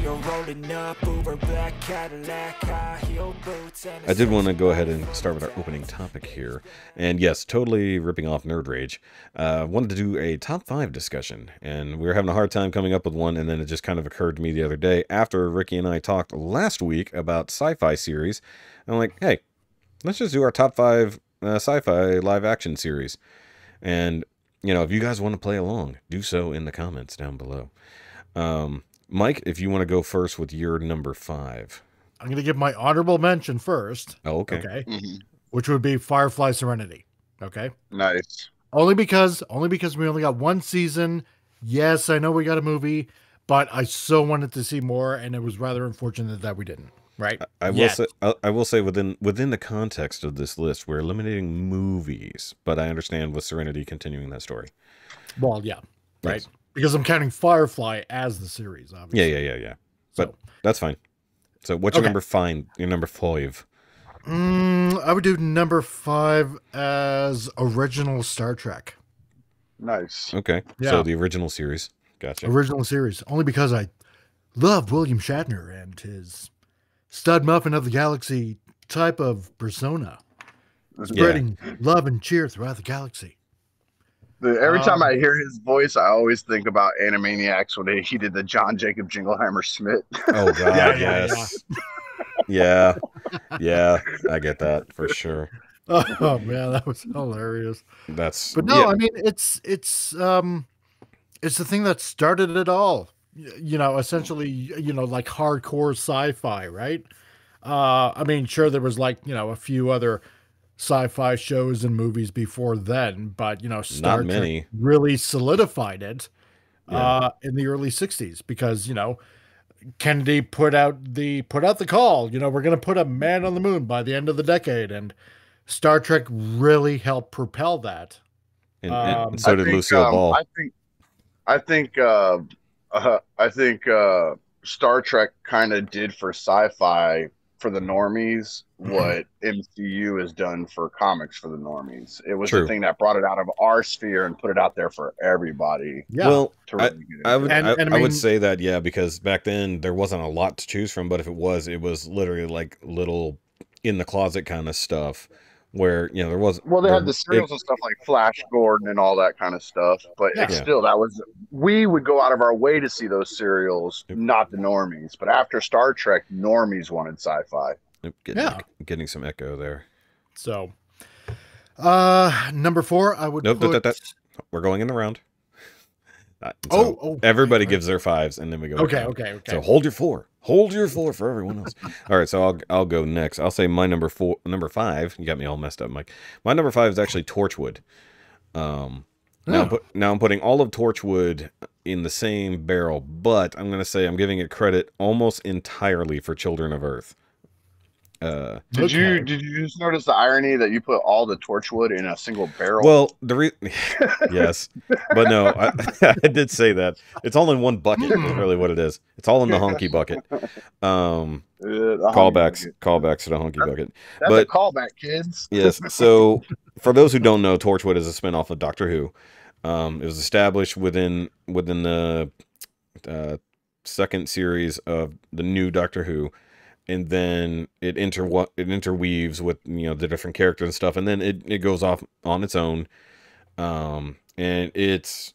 You're rolling up Uber black Cadillac, high heel boots, and I did want to go ahead and start with our opening topic here. And yes, totally ripping off Nerd Rage. Wanted to do a top 5 discussion, and we were having a hard time coming up with one, and then it just kind of occurred to me the other day after Ricky and I talked last week about Sci-Fi series. I'm like, hey, let's just do our top 5 Sci-Fi live action series. And, you know, if you guys want to play along, do so in the comments down below. Mike, if you want to go first with your number 5. I'm going to give my honorable mention first. Oh, okay. Okay. Which would be Firefly Serenity. Okay. Nice. Only because we only got one season. Yes, I know we got a movie, but I so wanted to see more, and it was rather unfortunate that we didn't. Right. I will say within the context of this list, we're eliminating movies, but I understand with Serenity continuing that story. Well, yeah. Right. Yes. Because I'm counting Firefly as the series, obviously. Yeah. But that's fine. So what's your number 5? Your number 5? I would do number 5 as original Star Trek. Nice. Okay. Yeah. So the original series. Gotcha. Original series. Only because I love William Shatner and his stud muffin of the galaxy type of persona. Spreading love and cheer throughout the galaxy. Every time I hear his voice, I always think about Animaniacs when he did the John Jacob Jingleheimer Schmidt. Oh God, yes. Yeah, I get that for sure. Oh man, that was hilarious. But no, I mean it's the thing that started it all. You know, essentially, you know, like hardcore sci-fi, right? I mean, sure, there was like, you know, a few other sci-fi shows and movies before then, but you know, Star Trek really solidified it in the early 60s because, you know, Kennedy put out the call, you know, we're going to put a man on the moon by the end of the decade, and Star Trek really helped propel that. And so did Lucille Ball. I think Star Trek kind of did for sci-fi for the normies what MCU has done for comics for the normies. It was the thing that brought it out of our sphere and put it out there for everybody. Yeah. Well, I would say that, yeah, because back then there wasn't a lot to choose from, but if it was literally like little in the closet kind of stuff where, you know, there wasn't. Well, they had the serials and stuff like Flash Gordon and all that kind of stuff, but still, we would go out of our way to see those serials, not the normies. But after Star Trek, normies wanted sci-fi. Getting some echo there. So, number 4, I would put... We're going in the round. Everybody gives their 5s, and then we go. Okay. So hold your 4. Hold your 4 for everyone else. All right, so I'll go next. I'll say my number 5. You got me all messed up, Mike. My number 5 is actually Torchwood. Now I'm putting all of Torchwood in the same barrel, but I'm going to say I'm giving it credit almost entirely for Children of Earth. Did you just notice the irony that you put all the Torchwood in a single barrel? Well, yes, but no, I did say that it's all in one bucket. Is really what it is. It's all in the honky bucket. Callbacks to the honky bucket. That's a callback, kids. Yes. So for those who don't know, Torchwood is a spinoff of Doctor Who. It was established within the second series of the new Doctor Who. And then it interweaves with, you know, the different characters and stuff, and then it goes off on its own, and it's,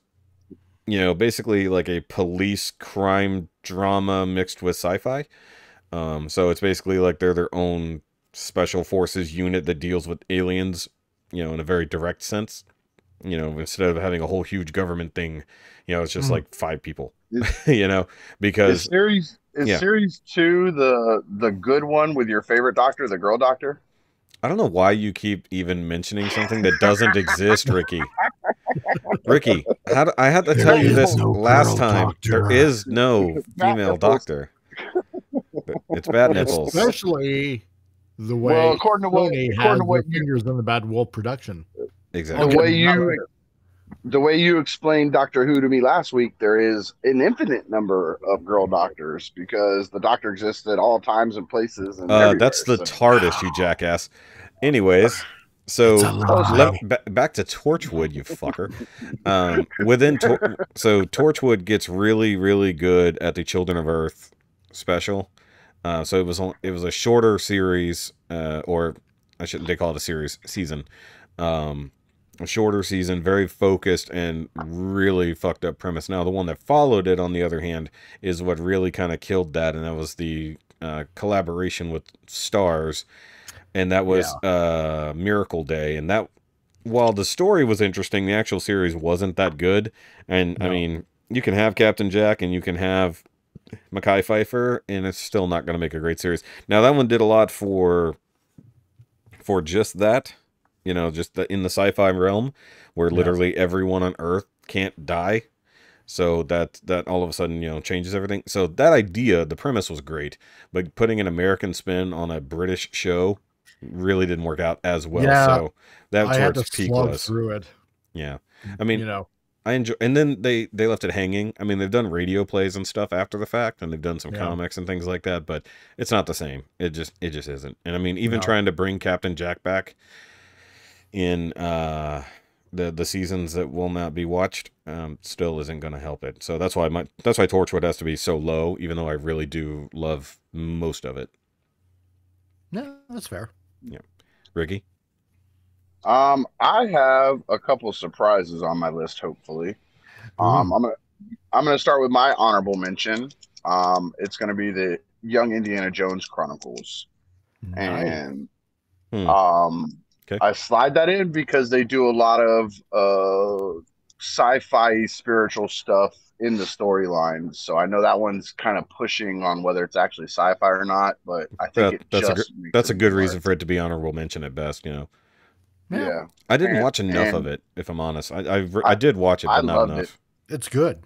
you know, basically like a police crime drama mixed with sci-fi. So it's basically like they're their own special forces unit that deals with aliens, you know, in a very direct sense. You know, instead of having a whole huge government thing, you know, it's just like 5 people. You know, because series 2 the good one with your favorite doctor, the girl doctor? I don't know why you keep even mentioning something that doesn't exist, Ricky. Ricky, I had to tell you this last time. Doctor. There is no female doctor. It's bad nipples. Especially the way according to what fingers in the Bad Wolf production. Exactly. The way you explained Doctor Who to me last week, there is an infinite number of girl doctors because the doctor exists at all times and places. And that's the TARDIS, you jackass. Anyways, so back to Torchwood, you fucker. So Torchwood gets really, really good at the Children of Earth special. So it was a shorter series, or I shouldn't they call it a season. A shorter season, very focused and really fucked up premise. Now the one that followed it, on the other hand, is what really kind of killed that, and that was the collaboration with Stars, and that was Miracle Day, and that, while the story was interesting, the actual series wasn't that good. And I mean, you can have Captain Jack and you can have Mekhi Phifer, and it's still not going to make a great series. Now that one did a lot for just that, you know, just in the sci-fi realm, where literally everyone on Earth can't die. So that all of a sudden, you know, changes everything. So that idea, the premise was great, but putting an American spin on a British show really didn't work out as well. Yeah, so that's I where had to its peak slug was. through it. Yeah, I mean, You know, I enjoy, and then they left it hanging. I mean, they've done radio plays and stuff after the fact, and they've done some comics and things like that, but it's not the same. It just isn't. And I mean, even trying to bring Captain Jack back in the seasons that will not be watched, still isn't going to help it. So that's why Torchwood has to be so low, even though I really do love most of it. yeah, that's fair. Yeah, Ricky. I have a couple surprises on my list. Hopefully, I'm gonna start with my honorable mention. It's gonna be the Young Indiana Jones Chronicles, and I slide that in because they do a lot of sci-fi spiritual stuff in the storyline. So I know that one's kind of pushing on whether it's actually sci-fi or not, but I think that's a good reason for it to be honorable mention at best, you know. Yeah. I didn't watch enough of it, if I'm honest. I did watch it, but not enough. It's good.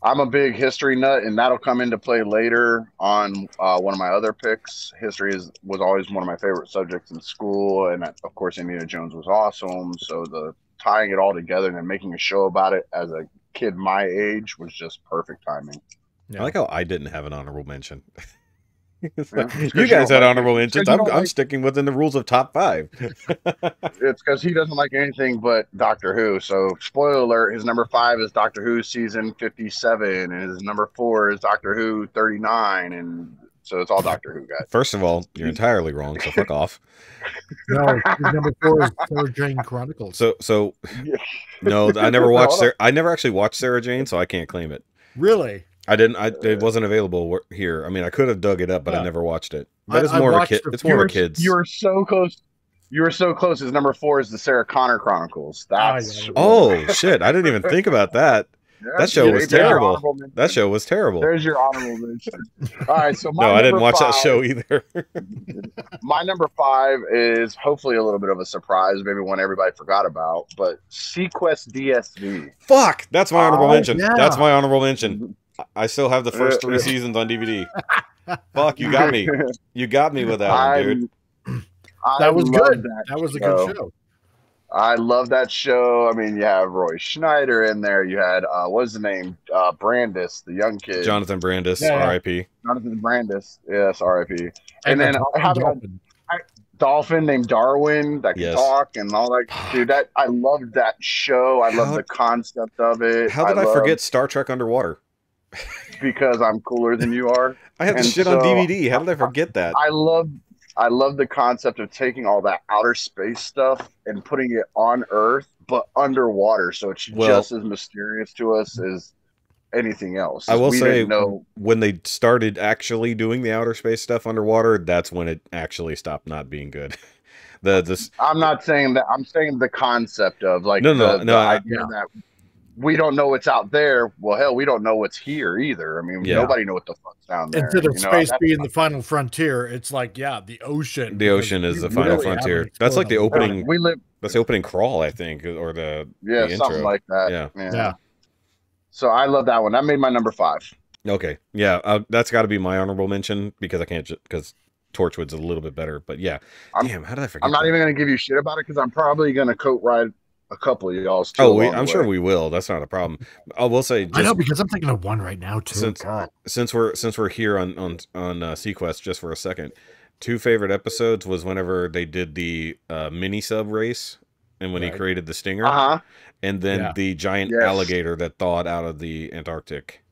I'm a big history nut, and that'll come into play later on one of my other picks. History was always one of my favorite subjects in school, and of course, Indiana Jones was awesome. So the tying it all together and then making a show about it as a kid my age was just perfect timing. Yeah. I like how I didn't have an honorable mention. You guys had honorable mentions. I'm sticking within the rules of top 5. It's because he doesn't like anything but Doctor Who. So, spoiler alert, his number 5 is Doctor Who season 57, and his number 4 is Doctor Who 39, and so it's all Doctor Who, guys. First of all, you're entirely wrong, so fuck off. No, his number 4 is Sarah Jane Chronicles. So no, I never watched I never actually watched Sarah Jane, so I can't claim it. Really? I didn't. It wasn't available here. I mean, I could have dug it up, but I never watched it. But it's more of a kid. It's more of a kids. You were so close. You were so close. His number 4 is the Sarah Connor Chronicles. That's shit! I didn't even think about that. That show was terrible. That show was terrible. There's your honorable mention. All right, so no, I didn't watch that show either. My number 5 is hopefully a little bit of a surprise, maybe one everybody forgot about, but Sequest DSV. Fuck, that's my honorable mention. Yeah. That's my honorable mention. I still have the first 3 seasons on DVD. Fuck, you got me. You got me with that one, dude. That was good. That was a good show. I love that show. I mean, you have Roy Schneider in there. You had, what's the name? Brandis, the young kid. Jonathan Brandis, R.I.P. Jonathan Brandis, yes, R.I.P. And then I have a dolphin named Darwin that can talk and all that. Dude, I loved that show. I love the concept of it. How did I forget Star Trek Underwater? Because I'm cooler than you are. I have the shit on DVD. How did I forget that? I love the concept of taking all that outer space stuff and putting it on Earth, but underwater, so it's just as mysterious to us as anything else. I will say, when they started actually doing the outer space stuff underwater, that's when it actually stopped not being good. I'm not saying that. I'm saying the concept of the idea that we don't know what's out there. Well, hell, we don't know what's here either. I mean, nobody knows what the fuck's down there. Instead of space being the final frontier, it's like, the ocean. The ocean is the final frontier. That's like the opening. That's the opening crawl, I think, or the intro. Something like that. Yeah. So I love that one. That made my number 5. Okay, that's got to be my honorable mention because I can't because Torchwood's a little bit better. But damn, how did I forget? I'm not even going to give you shit about it because I'm probably going to coat ride a couple of y'all's. I'm sure we will. That's not a problem. I will say, I know because I'm thinking of one right now too. Since we're here on Sequest just for a second, 2 favorite episodes was whenever they did the mini sub race and when he created the Stinger, and then the giant alligator that thawed out of the Antarctic.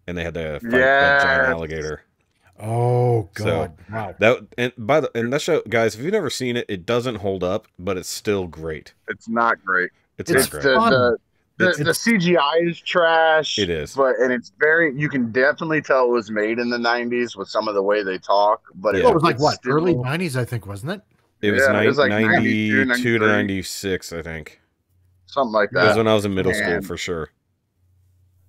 and they had to fight that giant alligator. Oh God! So, wow. That show, guys, if you've never seen it, it doesn't hold up, but it's still great. It's not great. It's not great. The CGI is trash. It is, and it's very. You can definitely tell it was made in the '90s with some of the way they talk. But it was like what, early '90s, I think, wasn't it? It was like 92 to 96, I think. Something like that. It was when I was in middle school, for sure.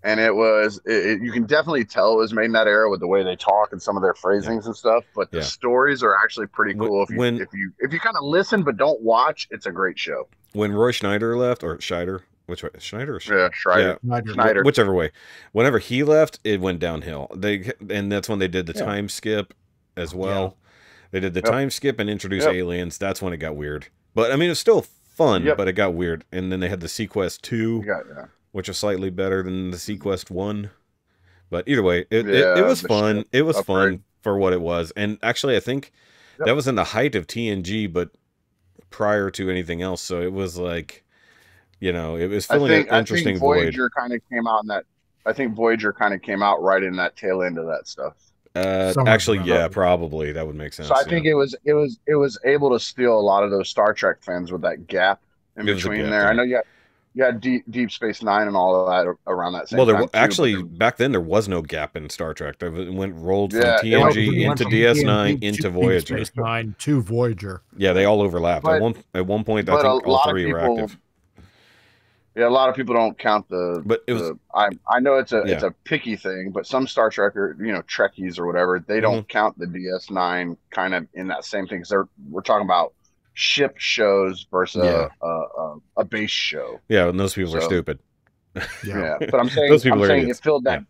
And it was, you can definitely tell it was made in that era with the way they talk and some of their phrasings and stuff. But the stories are actually pretty cool. If you kind of listen but don't watch, it's a great show. When Roy Schneider left, or Scheider, which way? Schneider or Schreider? Yeah, Schneider. Whichever way. Whenever he left, it went downhill. And that's when they did the time skip as well. Yeah. They did the time skip and introduced aliens. That's when it got weird. But I mean, it was still fun, but it got weird. And then they had the Sequest 2. Which was slightly better than the Sequest 1. But either way, it was fun. It was fun for what it was. And actually, I think that was in the height of TNG, but prior to anything else. So it was like, it was filling an interesting void. Voyager kind of came out in that. I think Voyager kind of came out right in that tail end of that stuff. Actually, probably. That would make sense. So I think it was able to steal a lot of those Star Trek fans with that gap in between there. I know you had Deep Space Nine and all of that around that same time. Actually, back then there was no gap in Star Trek. It rolled from TNG into DS9 into Voyager. Deep Space Nine to Voyager. Yeah, they all overlapped. At one point, I think all three were active. Yeah, a lot of people don't count the. But it was. I know it's a picky thing, but some Star Trekker, Trekkies or whatever, they don't count the DS9 kind of in that same thing because we're talking about ship shows versus a base show. Yeah, and those people are stupid. Yeah, but I'm saying it filled that.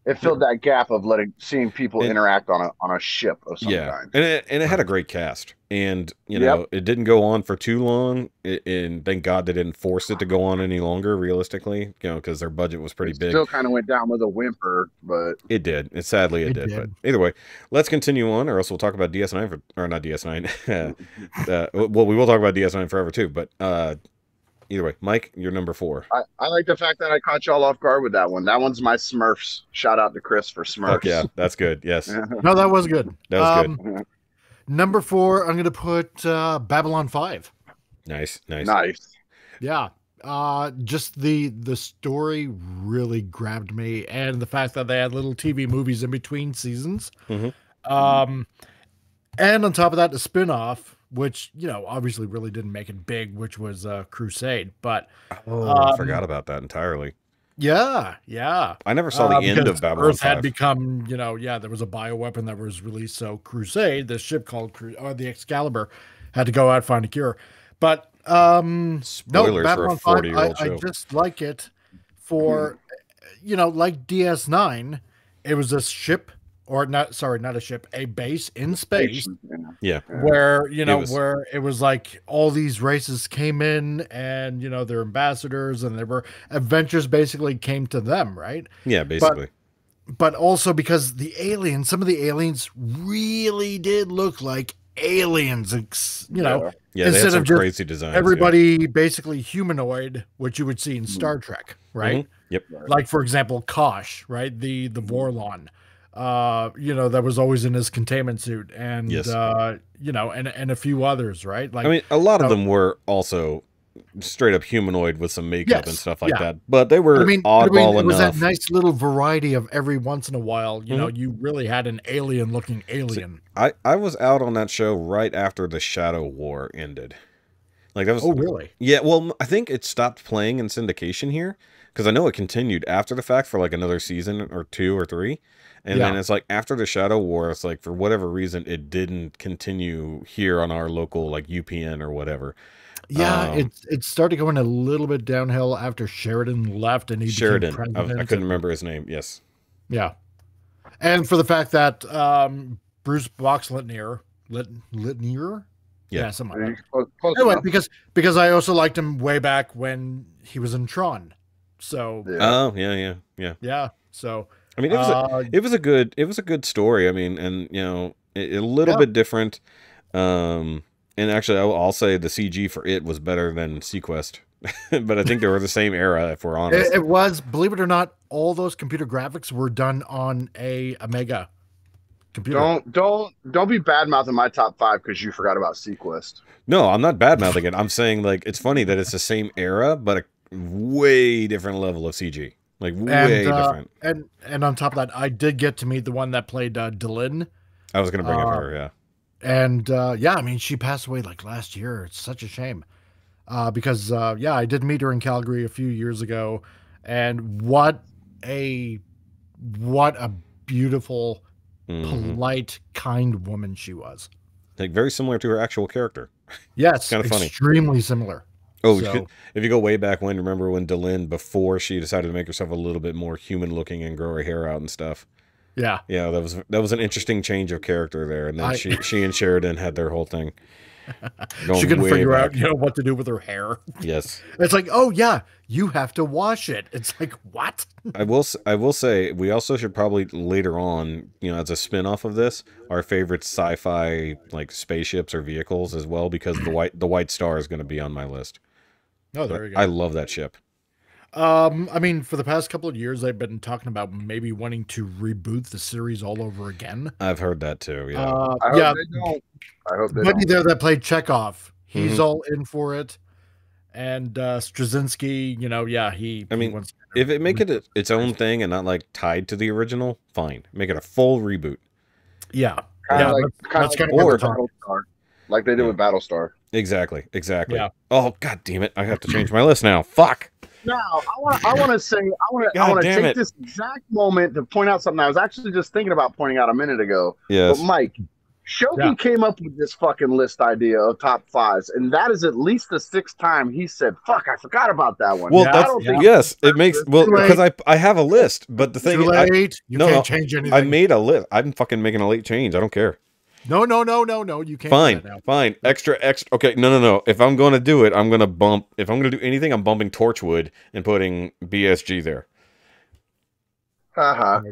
It filled that gap of seeing people interact on a ship of some kind. And it had a great cast, and it didn't go on for too long. And thank God they didn't force it to go on any longer. Realistically, because their budget was pretty big. Still kind of went down with a whimper, but it did. Sadly, it did. But either way, let's continue on, or else we'll talk about DS9 or not DS9. Well, we will talk about DS9 forever too, but. Either way, Mike, you're number 4. I like the fact that I caught y'all off guard with that one. That one's my Smurfs. Shout out to Chris for Smurfs. Fuck yeah, that's good. Yes. No, that was good. That was good. Number 4, I'm going to put Babylon 5. Nice. Yeah. Just the story really grabbed me, and the fact that they had little TV movies in between seasons. And on top of that, the spin-off, which, obviously really didn't make it big, which was Crusade. But I forgot about that entirely. Yeah. I never saw the end of Babylon 5. Earth had become, there was a bioweapon that was released. So Crusade, this ship called the Excalibur, had to go out and find a cure. But spoilers for a 40-year-old show. I just like it for, like DS9, it was a ship. Or not a ship, a base in space. Yeah. Where, where it was like all these races came in and, they're ambassadors and there were adventures basically came to them, right? Yeah, basically. But also because some of the aliens really did look like aliens, Yeah, instead of just crazy designs. Everybody basically humanoid, which you would see in Star Trek, right? Yep. Like, for example, Kosh, right? The Vorlon. That was always in his containment suit, and and a few others, right? Like, I mean, a lot of them were also straight up humanoid with some makeup and stuff like that, but they were oddball enough. It was that nice little variety of every once in a while. You really had an alien-looking alien. I was out on that show right after the Shadow War ended. Like that was. Oh, really? Yeah. Well, I think it stopped playing in syndication here because I know it continued after the fact for like another season or 2 or 3. And then it's like after the Shadow War, it's like for whatever reason it didn't continue here on our local like UPN or whatever. Yeah, it started going a little bit downhill after Sheridan left and he became president. I couldn't remember his name. Yes. Yeah, and for the fact that Bruce Boxleitner, yeah, something like that. Anyway, because I also liked him way back when he was in Tron. So yeah. So. I mean, it was a good story. I mean, and a little bit different. And actually, I'll say the CG for it was better than Sequest. but I think they were the same era, if we're honest. It was, believe it or not, all those computer graphics were done on a Amiga computer. Don't be bad mouthing my top 5 because you forgot about Sequest. No, I'm not bad mouthing it. I'm saying like it's funny that it's the same era, but a way different level of CG. Like way different. And on top of that, I did get to meet the one that played Delin. I was gonna bring up her, yeah. And yeah, I mean, she passed away like last year. It's such a shame. Because yeah, I did meet her in Calgary a few years ago, and what a beautiful, polite, kind woman she was. Like very similar to her actual character. Yes, kind of funny. Extremely similar. Oh, so, if you go way back when, remember when Delin, before she decided to make herself a little bit more human looking and grow her hair out and stuff. Yeah. Yeah, that was an interesting change of character there. And then she and Sheridan had their whole thing. She couldn't figure out, what to do with her hair. Yes. It's like, oh yeah, you have to wash it. It's like, what? I will say we also should probably later on, as a spin-off of this, our favorite sci-fi like spaceships or vehicles as well, because the White Star is going to be on my list. Oh, there you go. I love that ship. I mean, for the past couple of years, I've been talking about maybe wanting to reboot the series all over again. I've heard that too. Yeah. I hope they don't. I hope they Buddy don't. there that played Chekhov, he's all in for it. And Straczynski, he wants to if it make it its own thing and not like tied to the original, fine. Make it a full reboot. Yeah. Kind of like Battlestar, like they did with Battlestar. Exactly. Yeah. Oh, god damn it! I have to change my list now. Fuck. Now, I want to take this exact moment to point out something I was actually just thinking about pointing out a minute ago. Yes. But Mike, Shoki came up with this fucking list idea of top 5s, and that is at least the 6th time he said, "Fuck, I forgot about that one." Well, it makes because I have a list, but the thing too late. You can't change anything. I made a list. I'm fucking making a late change. I don't care. No. You can't. Fine. Extra. Okay. No. If I'm going to do it, I'm going to bump. If I'm going to do anything, I'm bumping Torchwood and putting BSG there.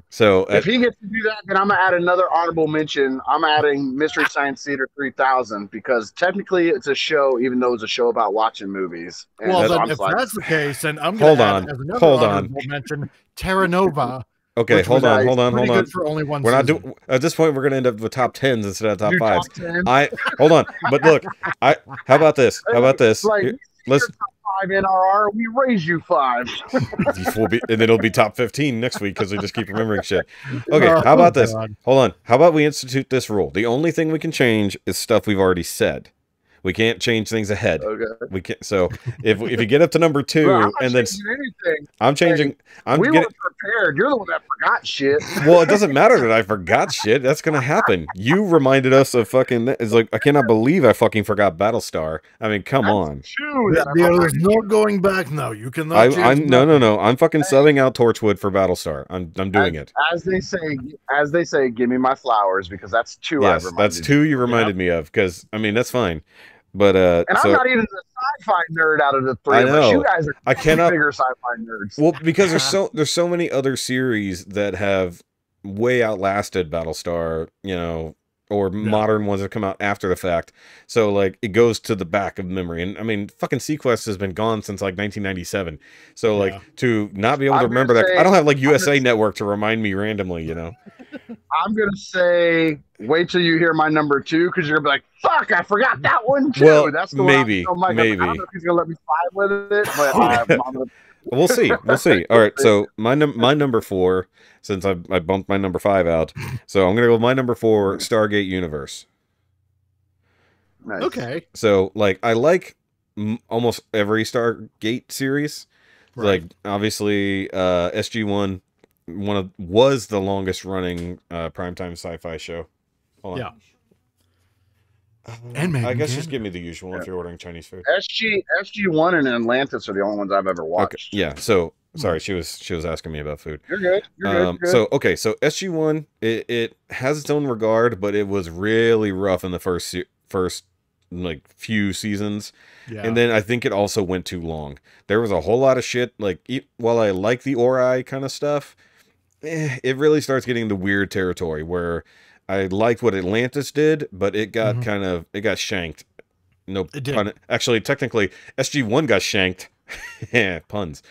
So if he gets to do that, then I'm gonna add another honorable mention. I'm adding Mystery Science Theater 3000 because technically it's a show, even though it's a show about watching movies. And well, then if that's the case, then I'm going to add as another honorable mention Terra Nova. Okay, hold on. Good for only one we're season. not doing at this point. We're going to end up with top 10s instead of top 5s. Hold on, but look, how about this? Like, let's top 5 NRR. We raise you 5. And it'll be top 15 next week because we just keep remembering shit. Okay, how about this? Hold on. How about we institute this rule? The only thing we can change is stuff we've already said. We can't change things ahead. Okay. We can't. So if you get up to number 2, well, and then anything. I'm changing. We weren't prepared. You're the one that forgot shit. Well, it doesn't matter that I forgot shit. That's gonna happen. You reminded us of fucking. It's like I cannot believe I fucking forgot Battlestar. I mean, come on. There's no going back now. You can. No. I'm fucking subbing out Torchwood for Battlestar. I'm doing it. As they say, give me my flowers because that's 2. Yes, that's 2 you reminded me of because I mean that's fine. But and I'm not even the sci-fi nerd out of the 3 of us. You guys are bigger sci-fi nerds. Well, because there's so many other series that have way outlasted Battlestar, or modern ones that come out after the fact. So like it goes to the back of memory. And I mean, fucking Sequest has been gone since like 1997. So like to not be able to remember that, I don't have like USA Network to remind me randomly, I'm gonna say, wait till you hear my number 2 because you're gonna be like, "Fuck, I forgot that one too." Well, that's the maybe. Maybe. I don't know if he's gonna let me fight with it, but we'll see. All right, so my number 4, since I bumped my number 5 out, so I'm gonna go with my number 4, Stargate Universe. Nice. Okay. So like I like almost every Stargate series. Right. Like obviously, SG-1. Was the longest running primetime sci-fi show. Hold on. And I guess just give me the usual if you're ordering Chinese food. SG-1 and Atlantis are the only ones I've ever watched. Okay. Yeah. So sorry, she was asking me about food. You're good. You're good. So SG-1 it has its own regard, but it was really rough in the first like few seasons. Yeah. And then I think it also went too long. There was a whole lot of shit. Like while I like the Ori kind of stuff, it really starts getting into weird territory where I liked what Atlantis did, but it got it got shanked. No, it did. Actually, technically, SG-1 got shanked Yeah, puns.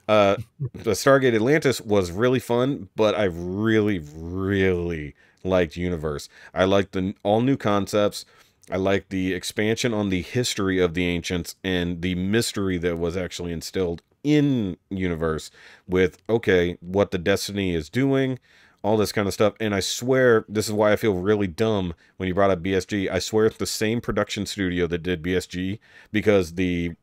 The Stargate Atlantis was really fun, but I really, really liked Universe. I liked the all new concepts. I liked the expansion on the history of the ancients and the mystery that was actually instilled in Universe with, okay, what the Destiny is doing, all this kind of stuff. And I swear, this is why I feel really dumb when you brought up BSG. I swear it's the same production studio that did BSG, because the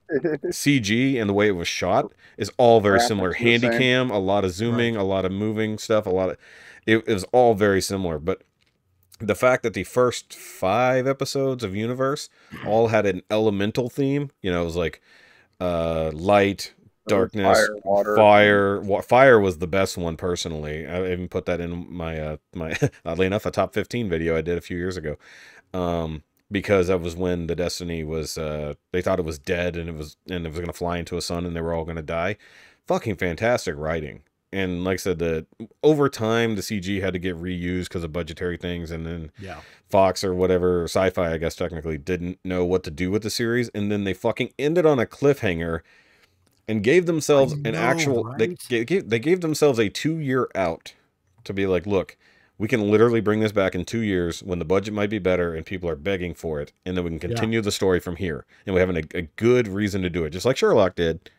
CG and the way it was shot is all very similar. Handycam, a lot of zooming, a lot of moving stuff, it was all very similar. But the fact that the first 5 episodes of Universe all had an elemental theme, you know, it was like light, darkness, fire was the best one personally. I even put that in my my oddly enough a top 15 video I did a few years ago, because that was when the Destiny was they thought it was dead, and it was going to fly into a sun and they were all going to die. Fucking fantastic writing. And like I said, over time the CG had to get reused because of budgetary things, and then Fox or whatever, Sci-Fi I guess technically, didn't know what to do with the series, and then they fucking ended on a cliffhanger and gave themselves right? they gave themselves a 2-year out to be like, look, we can literally bring this back in 2 years when the budget might be better and people are begging for it, and then we can continue the story from here, and we have a good reason to do it, just like Sherlock did.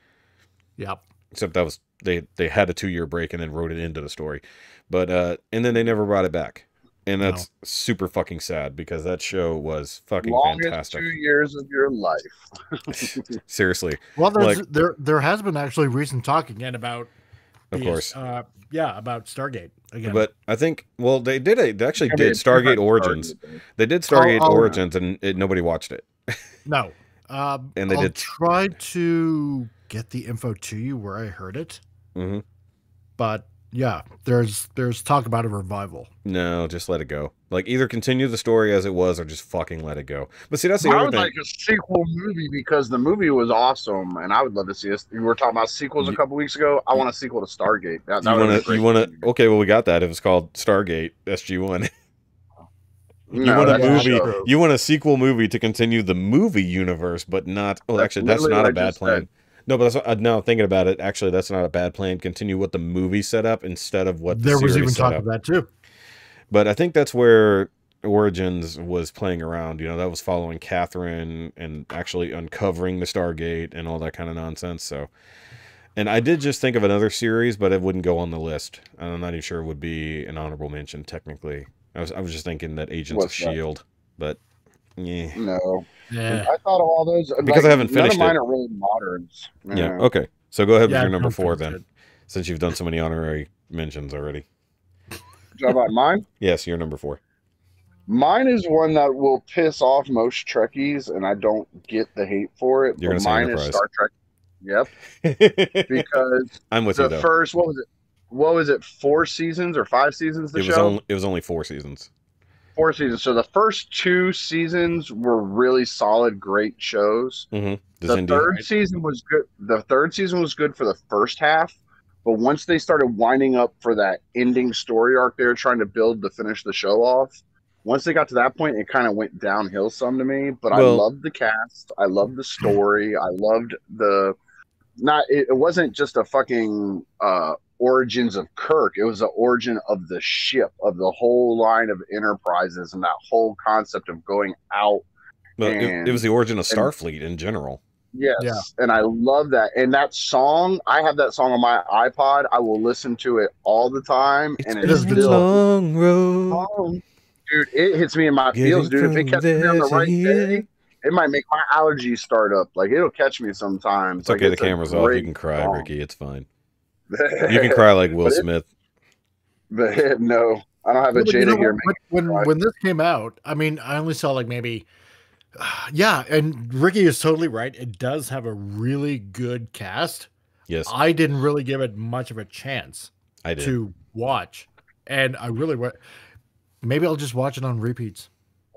Yep. Except that was they had a 2-year break and then wrote it into the story, but and then they never brought it back, and that's super fucking sad, because that show was fucking fantastic. 2 years of your life. Seriously. Well, there has been actually recent talk again about, of course, about Stargate again. But I think, well, they actually did Stargate Origins. They did Stargate Origins, and nobody watched it. No. And they did try to get the info to you where I heard it. Mm-hmm. But yeah, there's talk about a revival. No, just let it go. Like, either continue the story as it was, or just fucking let it go. But see, that's the other thing. I would like a sequel movie, because the movie was awesome, and I would love to see us. We were talking about sequels a couple weeks ago. I want a sequel to Stargate. You want to? Okay, well, we got that. It was called Stargate SG-1. You want a sequel movie to continue the movie universe, but not. Oh, actually, that's not a bad plan. No, but that's, now thinking about it, actually, that's not a bad plan. Continue what the movie set up instead of what there was even talk of that too. But I think that's where Origins was playing around. You know, that was following Catherine and actually uncovering the Stargate and all that kind of nonsense. So, and I did just think of another series, but it wouldn't go on the list. I'm not even sure it would be an honorable mention technically. I was just thinking that Agents of S.H.I.E.L.D., but yeah. No. Yeah. I thought of all those because I haven't finished none of mine are really moderns. Yeah. Okay. So go ahead with your number 4 then, since you've done so many honorary mentions already. Talk about mine? Yes, your number 4. Mine is one that will piss off most Trekkies, and I don't get the hate for it. You're going to say mine Enterprise. Is Star Trek. Yep. Because I'm with you, though. First, what was it, 4 seasons or 5 seasons? It was only 4 seasons. 4 seasons. So the first 2 seasons were really solid, great shows. Mm-hmm. The third season was good. The third season was good for the first half, but once they started winding up for that ending story arc they were trying to build to finish the show off, once they got to that point, it kind of went downhill some to me. But I loved the cast. I loved the story. I loved it wasn't just a fucking origins of Kirk. It was the origin of the ship, of the whole line of Enterprises, and that whole concept of going out. Well, it was the origin of Starfleet in general. Yes, yeah. And I love that. And that song, I have that song on my iPod. I will listen to it all the time. And it's still a long road. Dude, it hits me in my feels, dude. If it catches me on the right day, it might make my allergies start up. Like, it'll catch me sometimes. It's okay, the camera's off. You can cry, Ricky. It's fine. You can cry like Will Smith. But no, I don't have a Jada here. When this came out, I mean, I only saw like maybe, yeah, and Ricky is totally right. It does have a really good cast. Yes. I didn't really give it much of a chance to watch. And I really maybe I'll just watch it on repeats.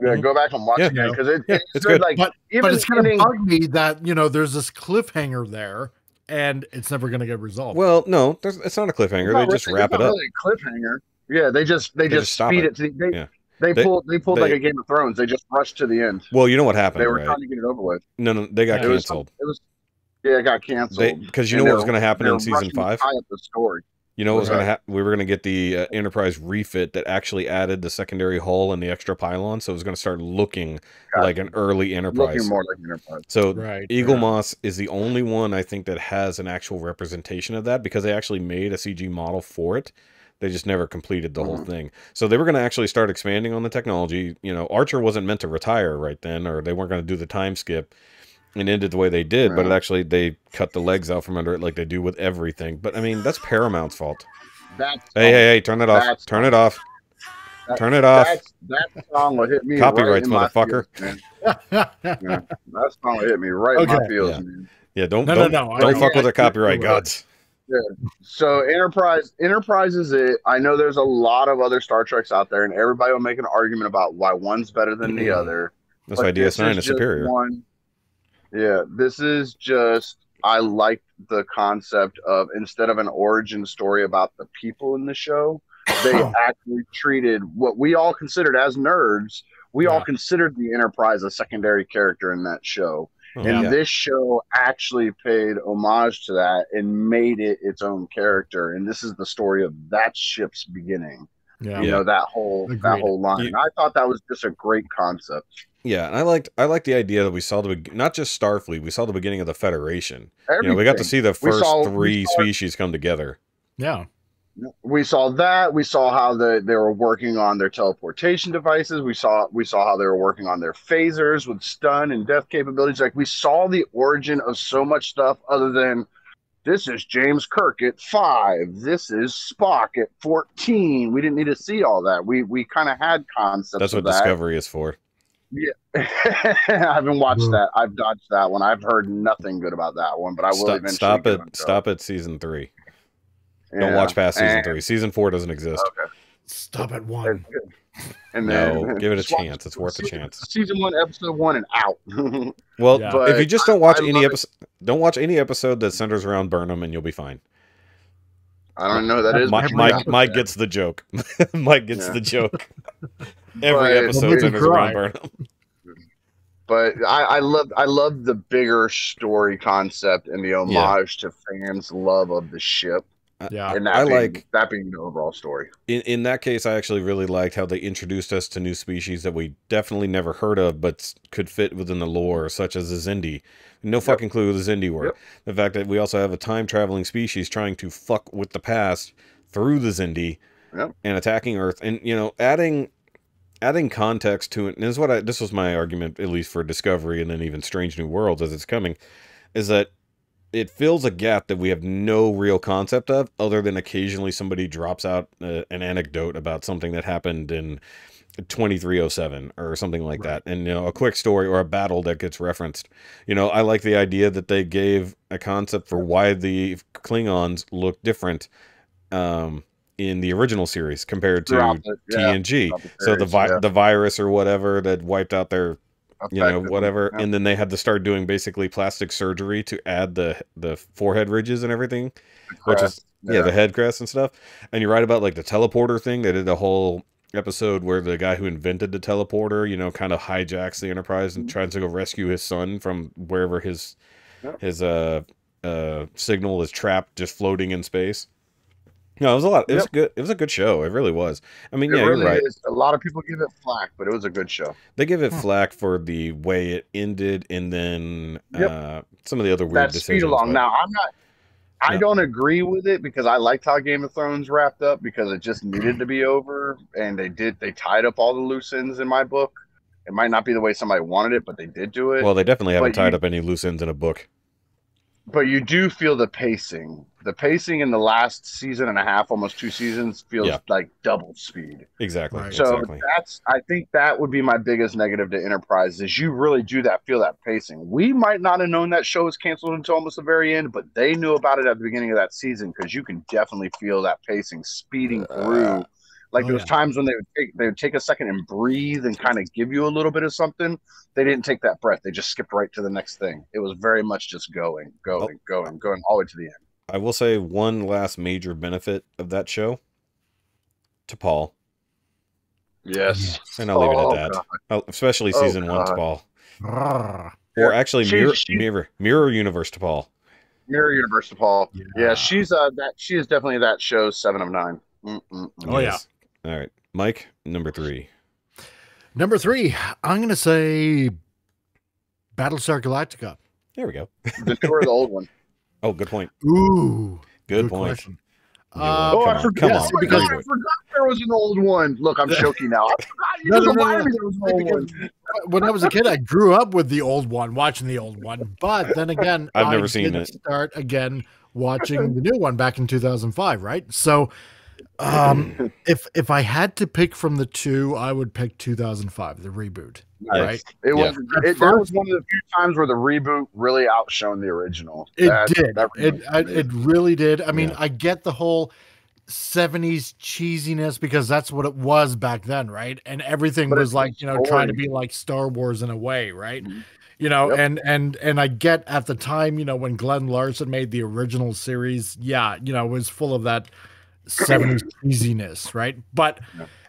Yeah, go back and watch it again, because it's good. Like, but it's kind of bugged me that, you know, there's this cliffhanger there and it's never going to get resolved. Well, no, it's not a cliffhanger. They just wrap it up. Really a cliffhanger. Yeah, they just speed it to they pulled like a Game of Thrones. They just rushed to the end. Well, you know what happened. They were trying to get it over with. No, they got canceled. Yeah, it got canceled. Because you know what was going to happen in season 5? Tie up the story. You know what was going to happen? We were going to get the Enterprise refit that actually added the secondary hull and the extra pylon, so it was going to start looking like an early Enterprise. Looking more like Enterprise. So Eagle Moss is the only one I think that has an actual representation of that, because they actually made a CG model for it. They just never completed the whole thing. So they were going to actually start expanding on the technology. You know, Archer wasn't meant to retire right then, or they weren't going to do the time skip and ended the way they did, but it actually, they cut the legs out from under it like they do with everything. But I mean, that's Paramount's fault. Hey, turn it off. Turn it off. Turn it off. That song will hit me. Copyrights, motherfucker. That song will hit me right in my feels, man. Yeah, don't fuck with the copyright gods. Yeah. So Enterprise is it. I know there's a lot of other Star Treks out there, and everybody will make an argument about why one's better than the other. That's why DS9 is superior. Yeah, this is just, I like the concept of, instead of an origin story about the people in the show, they actually treated what we all considered as nerds. We all considered the Enterprise a secondary character in that show. And this show actually paid homage to that and made it its own character. And this is the story of that ship's beginning. Yeah. You know, that whole line. I thought that was just a great concept. Yeah, and I liked the idea that we saw not just Starfleet, we saw the beginning of the Federation. You know, we got to see the first three species come together. Yeah. We saw that. We saw how they were working on their teleportation devices. We saw how they were working on their phasers with stun and death capabilities. Like, we saw the origin of so much stuff other than, this is James Kirk at 5. This is Spock at 14. We didn't need to see all that. We kind of had concepts. That's what Discovery is for. Yeah. I haven't watched that. I've dodged that one. I've heard nothing good about that one, but I will eventually stop at season 3. Don't watch past season 3. Season 4 doesn't exist. Okay. Stop at 1. And then give it a chance. It's worth a chance. Season 1, episode 1, and out. Well, if you just don't watch any episode that centers around Burnham, and you'll be fine. I don't know who that is. Mike gets the joke. Mike gets the joke. Every episode centers around Burnham. But I love the bigger story concept and the homage to fans' love of the ship. Yeah, and that being the overall story. In that case, I actually really liked how they introduced us to new species that we definitely never heard of, but could fit within the lore, such as the Xindi. No fucking clue who the Xindi were. The fact that we also have a time-traveling species trying to fuck with the past through the Xindi and attacking Earth, and you know, adding context to it. And this was my argument, at least for Discovery, and then even Strange New Worlds as it's coming, is that it fills a gap that we have no real concept of, other than occasionally somebody drops out an anecdote about something that happened in 2307 or something like that, and you know, a quick story or a battle that gets referenced. You know, I like the idea that they gave a concept for why the Klingons look different in the original series compared to TNG. So the virus or whatever that wiped out their whatever, and then they had to start doing basically plastic surgery to add the forehead ridges and everything, which is the head crest and stuff. And you're right about like the teleporter thing. They did a whole episode where the guy who invented the teleporter, you know, kind of hijacks the Enterprise and tries to go rescue his son from wherever his signal is trapped, just floating in space. No, it was a lot. It was good. It was a good show. It really was. I mean, really, you're right. A lot of people give it flack, but it was a good show. They give it flack for the way it ended, and then some of the other weird decisions. Speed along. Now, I don't agree with it, because I liked how Game of Thrones wrapped up, because it just needed to be over, and they tied up all the loose ends in my book. It might not be the way somebody wanted it, but they did do it. Well, they definitely haven't tied up any loose ends in a book. But you do feel the pacing. The pacing in the last season and a half, almost 2 seasons, feels like double speed. Exactly. Right. So I think that would be my biggest negative to Enterprise, is you really do feel that pacing. We might not have known that show was canceled until almost the very end, but they knew about it at the beginning of that season, because you can definitely feel that pacing speeding through. Like there was times when they would take a second and breathe and kind of give you a little bit of something. They didn't take that breath. They just skipped right to the next thing. It was very much just going all the way to the end. I will say one last major benefit of that show to Paul. Yes. And I'll leave it at that. Especially season 1 to Paul. Or actually Mirror Universe to Paul. Mirror Universe DePaul. Yeah, she's she is definitely that show's 7 of 9. Oh yeah. All right, Mike, number 3. Number 3, I'm gonna say Battlestar Galactica. There we go. The newer or the old one? Oh, good point. Ooh, good point. Question. I forgot there was an old one. Look, I'm SHOKY now. I forgot you just reminded me there was an old one. When I was a kid, I grew up with the old one, watching the old one. But then again, I've never seen it. Start again watching the new one back in 2005, right? So, if I had to pick from the two, I would pick 2005, the reboot. Nice. Right? It was that was one of the few times where the reboot really outshone the original. It did. It really did. I mean, I get the whole 70s cheesiness because that's what it was back then, right? And everything was like, trying to be like Star Wars in a way, right? And I get at the time, when Glenn Larson made the original series, it was full of that 70s cheesiness, right? But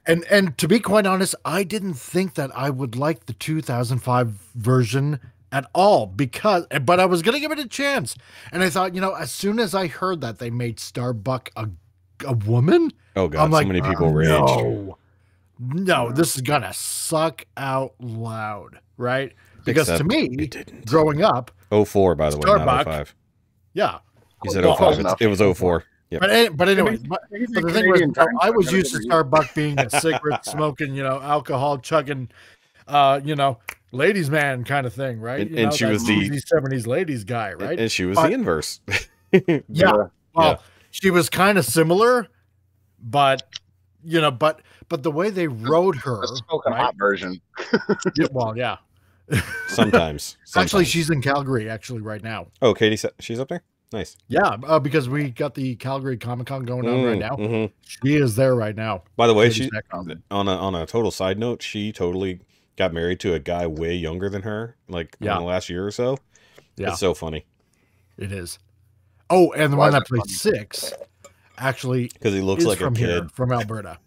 and to be quite honest, I didn't think that I would like the 2005 version at all but I was gonna give it a chance, and I thought, as soon as I heard that they made Starbuck a woman, oh god, so many people raged. No, this is gonna suck out loud, right? Because to me, growing up, 04 by the way, not 05. Yeah, you said 05. It was 04. Yep. But anyway, but the thing was, I was used to Starbuck being a cigarette smoking, alcohol chugging, ladies man kind of thing, right? And she was the 70s ladies guy, right? And she was the inverse. Well, she was kind of similar, but the way they wrote her, a smoking hot version. Sometimes. Actually, she's in Calgary right now. Oh, Katie, she's up there. Nice. Yeah, because we got the Calgary Comic-Con going on right now. Mm-hmm. She is there right now. By the way, she on a total side note, she totally got married to a guy way younger than her, like in the last year or so. Yeah. It's so funny. It is. Oh, and the one that played Six, actually, because he looks like a kid here, from Alberta.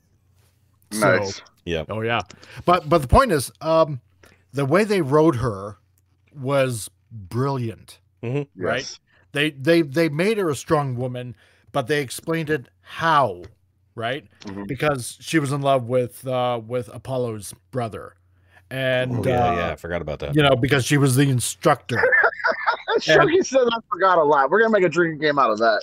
Nice. So, yeah. Oh yeah. But the point is, the way they wrote her was brilliant. Mm-hmm. Right? Yes. They made her a strong woman, but they explained it how, right? Mm-hmm. Because she was in love with Apollo's brother, and I forgot about that. Because she was the instructor. SHOKY says I forgot a lot. We're gonna make a drinking game out of that.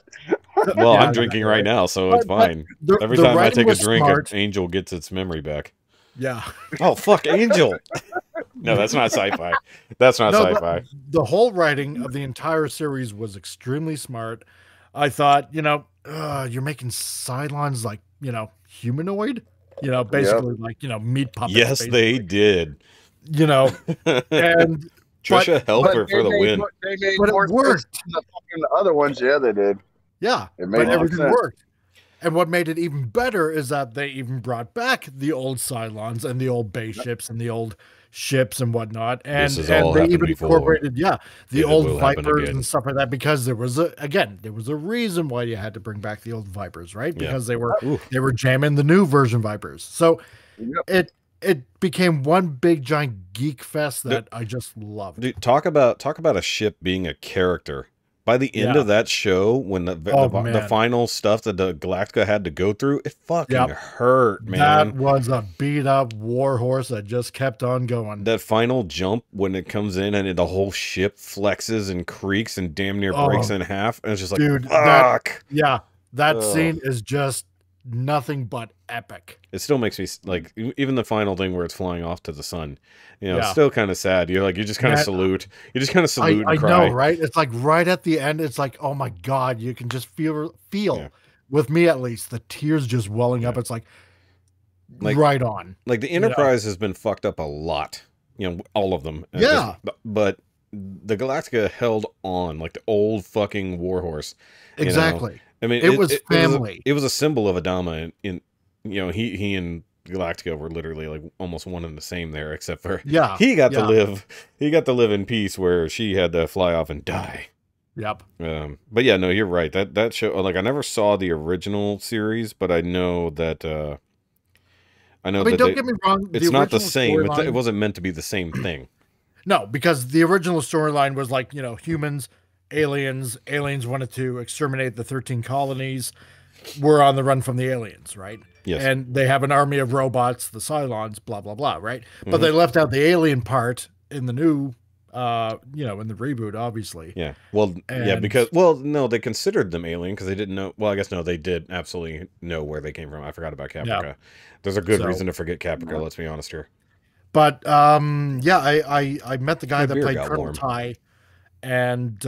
Well, I'm drinking right now, so it's fine. Every time I take a drink, Angel gets its memory back. Yeah. Oh fuck, Angel. No, that's not sci-fi. That's not sci-fi. The whole writing of the entire series was extremely smart. I thought, you're making Cylons like, humanoid, basically like, meat puppets. Yes, basically. They did. And Trisha Helfer for the win. But it worked. The fucking other ones, yeah, they did. Yeah, but everything worked. And what made it even better is that they even brought back the old Cylons and the old base ships and the old ships and whatnot. And they even incorporated, the old Vipers and stuff like that, because there was a reason why you had to bring back the old Vipers, right? Because they were jamming the new version Vipers. So it became one big giant geek fest that I just loved. Dude, talk about a ship being a character. By the end of that show, when the final stuff that the Galactica had to go through, it fucking hurt, man. That was a beat up war horse that just kept on going. That final jump when it comes in and the whole ship flexes and creaks and damn near breaks in half, and it's just like, dude, fuck. That scene is just nothing but epic. It still makes me like, even the final thing where it's flying off to the sun, it's still kind of sad. You're like, you just kind of salute. You just kind of salute and cry. I know, right? It's like right at the end, it's like, oh my God, you can just feel with me at least, the tears just welling up. It's like right on. Like the Enterprise has been fucked up a lot, all of them. But the Galactica held on like the old fucking warhorse. Exactly. I mean, it was family. It was a symbol of Adama, in he and Galactica were literally like almost one and the same there, except for he got to live in peace where she had to fly off and die. Yep. But yeah, no, you're right. That show, like, I never saw the original series, but I know that don't get me wrong, it's not the same. It wasn't meant to be the same thing. No, because the original storyline was like, humans aliens. Aliens wanted to exterminate the 13 colonies. We're on the run from the aliens, right? Yes. And they have an army of robots, the Cylons, blah, blah, blah, right? But they left out the alien part in the new, in the reboot, obviously. Yeah. Well, because, no, they considered them alien because they didn't know. Well, I guess no, they did absolutely know where they came from. I forgot about Caprica. Yeah. There's a good reason to forget Caprica, let's be honest here. But, I met the guy that played Colonel Ty. And,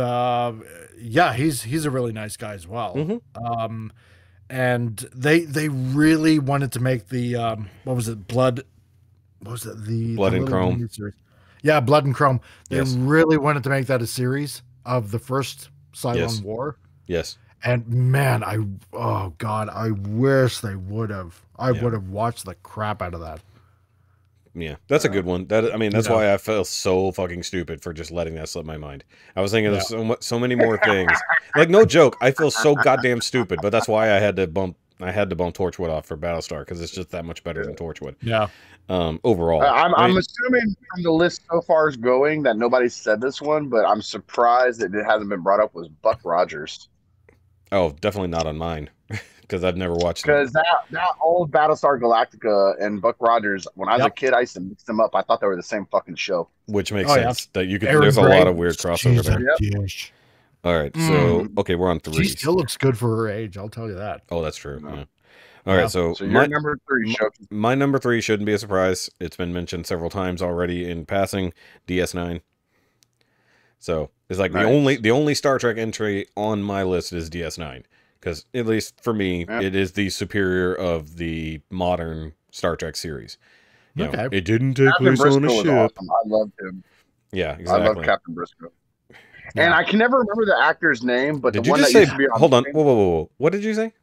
he's a really nice guy as well. And they really wanted to make the Blood and Chrome. Yeah, Blood and Chrome. They really wanted to make that a series of the first Cylon War. Yes. And man, I wish they would have. I would have watched the crap out of that. Yeah, that's a good one. That's why I feel so fucking stupid for just letting that slip my mind. I was thinking of so many more things. Like, no joke, I feel so goddamn stupid, but that's why I had to bump Torchwood off for Battlestar, because it's just that much better than Torchwood. Yeah. Overall. I'm assuming from the list so far is going that nobody said this one, but I'm surprised that it hasn't been brought up, was Buck Rogers. Oh, definitely not on mine. Because I've never watched it. Because that old Battlestar Galactica and Buck Rogers, when I was a kid, I used to mix them up. I thought they were the same fucking show. Which makes sense. That you could. There's a lot of weird crossover there. Yep. All right, so we're on 3. She still looks good for her age. I'll tell you that. Oh, that's true. Yeah. All right, so your number 3, Shoki. My number 3 shouldn't be a surprise. It's been mentioned several times already in passing. DS9. So it's like the only Star Trek entry on my list is DS9. Because, at least for me, it is the superior of the modern Star Trek series. You know, it didn't take place on a ship. Awesome. I loved him. Yeah, exactly. I love Captain Brisko. And I can never remember the actor's name, but the one that used to be on... Hold on. Whoa. What did you say?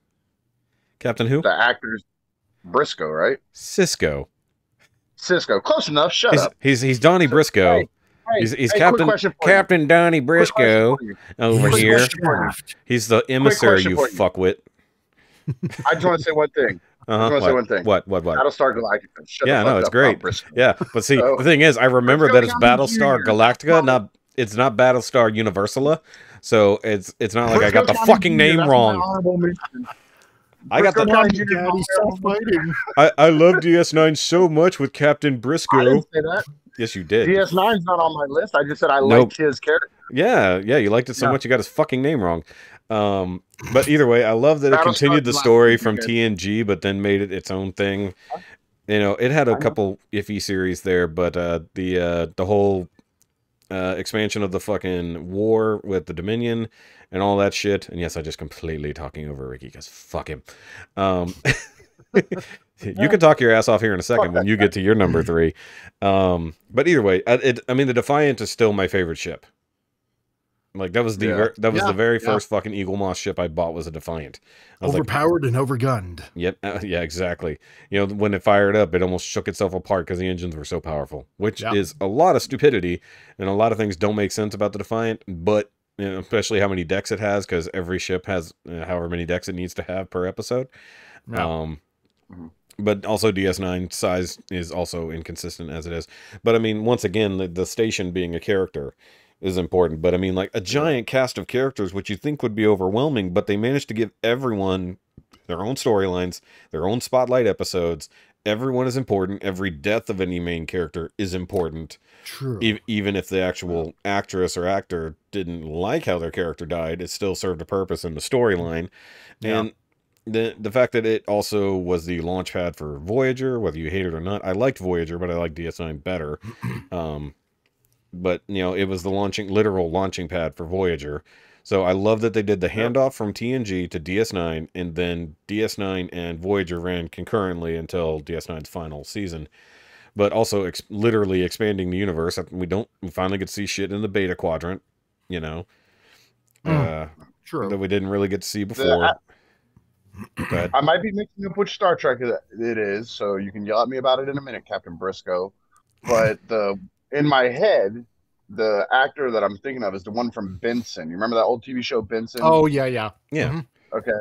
Captain who? The actor's Brisko, right? Cisco. Close enough. Shut up. He's Donnie Brisko. He's Captain Donnie Brisko over here. He's the emissary, you fuckwit. I just want to say one thing. What? Battlestar Galactica. No, it's great. Yeah, but see, the thing is, I remember that it's Battlestar Galactica, it's not Battlestar Universala, so it's not like I got the fucking name wrong. I got the I love DS9 so much with Captain Brisko. I didn't say that. Yes, you did. DS9's not on my list. I just said I liked his character. Yeah, you liked it so much you got his fucking name wrong. But either way, I love that it continued the story from TNG, but then made it its own thing. You know, it had a couple iffy series there, but the whole expansion of the fucking war with the Dominion and all that shit. And yes, I just completely talking over Ricky because fuck him. You can talk your ass off here in a second when you get to your number 3. But either way, the Defiant is still my favorite ship. Like that was the very first fucking Eagle Moss ship I bought was a Defiant. Overpowered and overgunned. Yep. Yeah, exactly. You know, when it fired up, it almost shook itself apart because the engines were so powerful, which is a lot of stupidity, and a lot of things don't make sense about the Defiant, but you know, especially how many decks it has, because every ship has however many decks it needs to have per episode. But also DS9 size is also inconsistent as it is. But I mean, once again, the station being a character is important. But I mean, like a giant cast of characters, which you think would be overwhelming, but they managed to give everyone their own storylines, their own spotlight episodes. Everyone is important. Every death of any main character is important. True. Even if the actual actress or actor didn't like how their character died, it still served a purpose in the storyline. And the fact that it also was the launch pad for Voyager, whether you hate it or not, I liked Voyager, but I like DS9 better. But you know, it was the literal launching pad for Voyager. So I love that they did the handoff from TNG to DS9, and then DS9 and Voyager ran concurrently until DS9's final season. But also literally expanding the universe. We finally get to see shit in the Beta Quadrant, you know. True. That we didn't really get to see before. I might be mixing up which Star Trek it is, so you can yell at me about it in a minute, Captain Brisko. But in my head, the actor that I'm thinking of is the one from Benson. You remember that old TV show Benson? Oh yeah. Mm-hmm. Okay.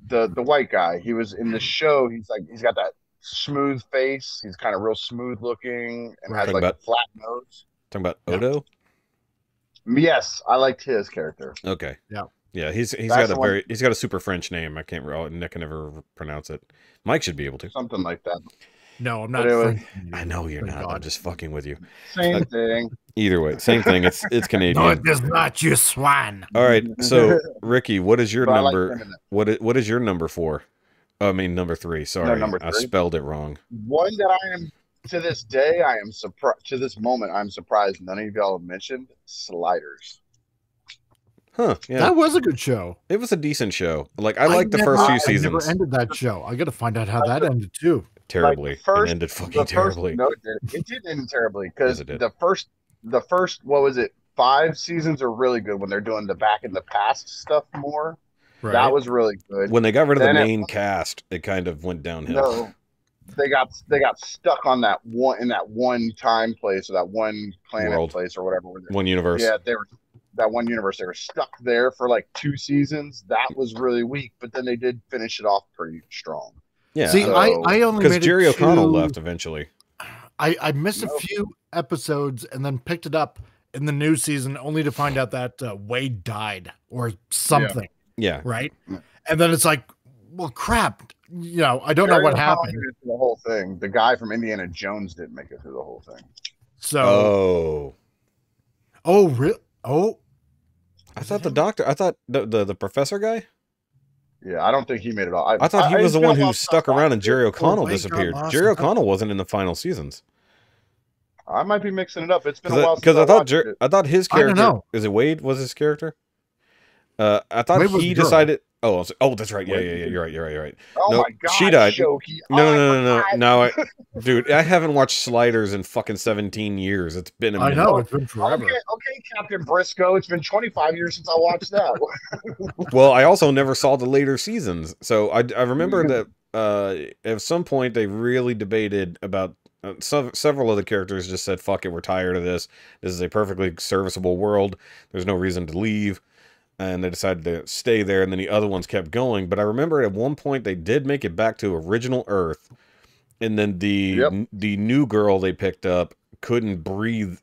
The white guy. He was in the show. He's got that smooth face. He's kind of real smooth looking and has like a flat nose. Talking about Odo? Yes, I liked his character. Okay. Yeah. Yeah, he's got a super French name. I can't. Nick can never pronounce it. Mike should be able to. Something like that. No, I'm not French. I know you're not. I'm just fucking with you. Same thing. Either way, same thing. It's Canadian. No, it is not, you swine. All right. So, Ricky, what is your number? What is your number 4? I mean, number 3. Sorry, No, number 3? I spelled it wrong. One that I am to this day, I am surprised. To this moment, I'm surprised none of y'all have mentioned Sliders. Huh? Yeah, that was a good show. It was a decent show. Like I liked the first few seasons. I never ended that show. I got to find out how that ended too. Terribly. It ended fucking terribly. No, it did end terribly because the first what was it? 5 seasons are really good when they're doing the back in the past stuff more. Right. That was really good. When they got rid of the main cast, it kind of went downhill. No, they got stuck on that one time place or that one planet place or whatever. One universe. Yeah, that one universe. They were stuck there for like 2 seasons. That was really weak, but then they did finish it off pretty strong. Yeah. See, I only because Jerry O'Connell left eventually. I missed a few episodes and then picked it up in the new season, only to find out that Wade died or something. Yeah. Right. And then it's like, well, crap. You know, I don't know what happened. The whole thing. The guy from Indiana Jones didn't make it through the whole thing. So. Oh, really? Oh. I thought the doctor. I thought the professor guy. Yeah, I don't think he made it all. I thought he was the one who stuck around and Jerry O'Connell disappeared. Jerry O'Connell wasn't in the final seasons. I might be mixing it up. It's been a while because I thought his character is it Wade was his character. I thought he decided. Oh, that's right. Yeah. You're right. Oh my God, she died. SHOKY. No, dude, I haven't watched Sliders in fucking 17 years. It's been a minute. I know, it's been forever. Okay, Captain Brisko. It's been 25 years since I watched that. Well, I also never saw the later seasons, so I remember that at some point they really debated about. Several of the characters just said, "Fuck it, we're tired of this. This is a perfectly serviceable world. There's no reason to leave." And they decided to stay there, and then the other ones kept going. But I remember at one point they did make it back to original Earth, and then the new girl they picked up couldn't breathe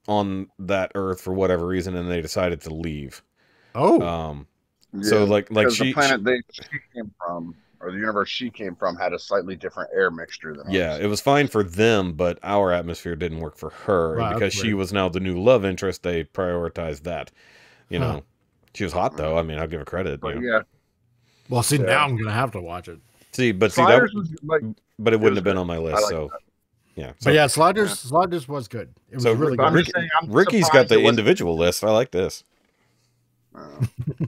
on that Earth for whatever reason, and they decided to leave. Oh, so like the planet she came from, or the universe she came from, had a slightly different air mixture than ours. It was fine for them, but our atmosphere didn't work for her, and because she was now the new love interest, they prioritized that. You know. She was hot though. I mean, I'll give her credit. But yeah. Well, see, now I'm gonna have to watch it. But it wouldn't have been on my list. So, yeah. But yeah, Sliders was good. It was really good. Ricky's got the individual list. I like this.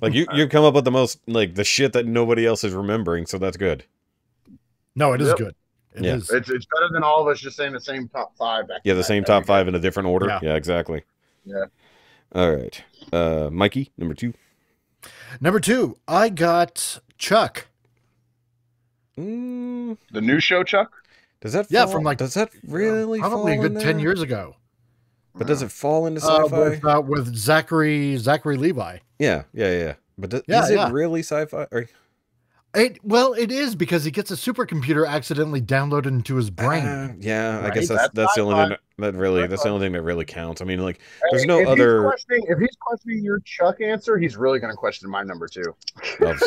Like you come up with the most like the shit that nobody else is remembering. So that's good. No, it is good. It is. It's better than all of us just saying the same top 5. The same top 5 in a different order. Yeah, exactly. Yeah. All right. Mikey, number 2. Number 2, I got Chuck. The new show, Chuck? Does that does that really probably fall a good 10 years ago? But does it fall into sci-fi? With Zachary Levi. Yeah. But is it really sci-fi? It is because he gets a supercomputer accidentally downloaded into his brain. I guess that's the only thing that's the only thing that really counts. I mean, like, there's no other. If he's questioning your Chuck answer, he's really going to question my number 2.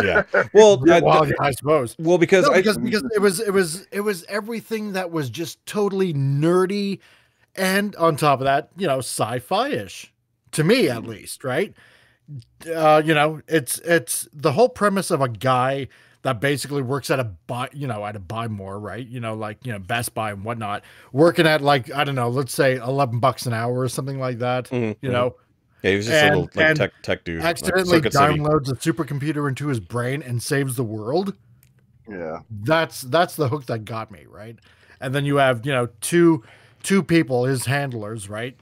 Yeah. Well, I suppose. Well, because it was everything that was just totally nerdy, and on top of that, sci-fi-ish to me at least, right? It's the whole premise of a guy that basically works at a buy more, right? Best Buy and whatnot, working at I don't know, let's say $11 an hour or something like that. Mm-hmm. Yeah, he was just a little tech dude. Accidentally downloads a supercomputer into his brain and saves the world. Yeah, that's the hook that got me, right? And then you have two people, his handlers, right?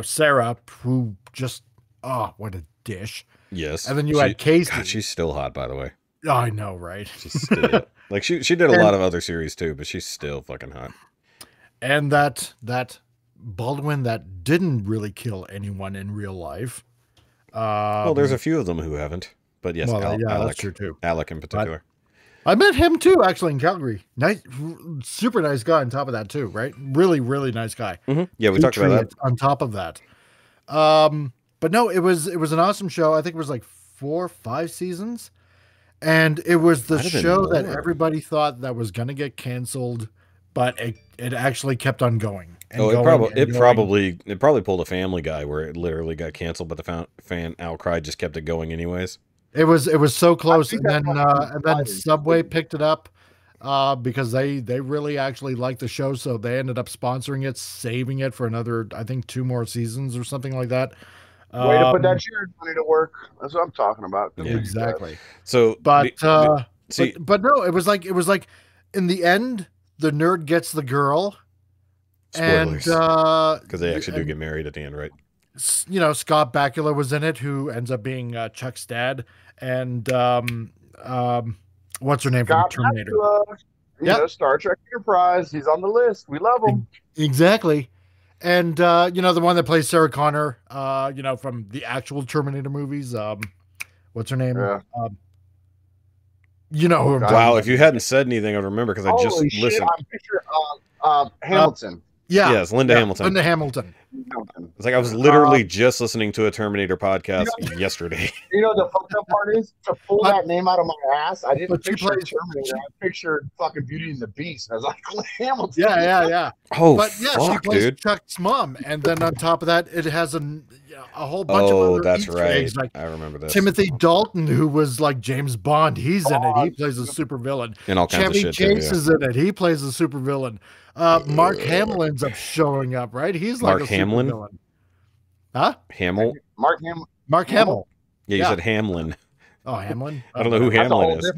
Sarah, who just what a dish. Yes, and then you had Casey. God, she's still hot, by the way. I know, right? She's still she did a lot of other series too, but she's still fucking hot. And that Baldwin that didn't really kill anyone in real life. Well, there's a few of them who haven't, but yes, Alec, that's true too. Alec in particular. I met him too, actually, in Calgary. Nice, super nice guy. On top of that too, right? Really, really nice guy. Mm-hmm. Yeah, we talked about that. On top of that, But no, it was an awesome show. I think it was like 4 or 5 seasons. And it was the show that everybody thought that was going to get canceled, but it actually kept on going. It probably pulled a Family Guy where it literally got canceled, but the fan outcry just kept it going anyways. It was so close, and then Subway picked it up because they really actually liked the show, so they ended up sponsoring it, saving it for another, I think, 2 more seasons or something like that. Way to put that shared money to work. That's what I'm talking about. Yeah, exactly. So, but no, it was like in the end, the nerd gets the girl. Spoilers. Because they actually do get married at the end, right? You know, Scott Bakula was in it, who ends up being Chuck's dad, and what's her name from Terminator? Yeah, Star Trek Enterprise. He's on the list. We love him. Exactly. And you know, the one that plays Sarah Connor, you know, from the actual Terminator movies. What's her name? Yeah. You know who I'm talking about. If you hadn't said anything, I'd remember because I just listened. I'm picturing Hamilton. Yes, Linda Hamilton. Linda Hamilton. It's like I was literally just listening to a Terminator podcast yesterday. You know the fucked up part is to pull that name out of my ass. I didn't picture Terminator. I pictured fucking Beauty and the Beast. I was like, Hamilton. Yeah. Oh, but yeah, fuck, she plays dude. Chuck's mom, and then on top of that, it has a whole bunch of other that's Easter right. eggs, like I remember this. Timothy Dalton, who was like James Bond, he's in it. He plays a supervillain. And all kinds Chevy of shit Chase is in it. He plays a supervillain. Mark Hamill ends up showing up, right? He's like Mark a Hamlin? supervillain. Huh? Hamill? Mark Hamill. Yeah, you said Hamlin. Oh, Hamlin? I don't know who Hamlin is.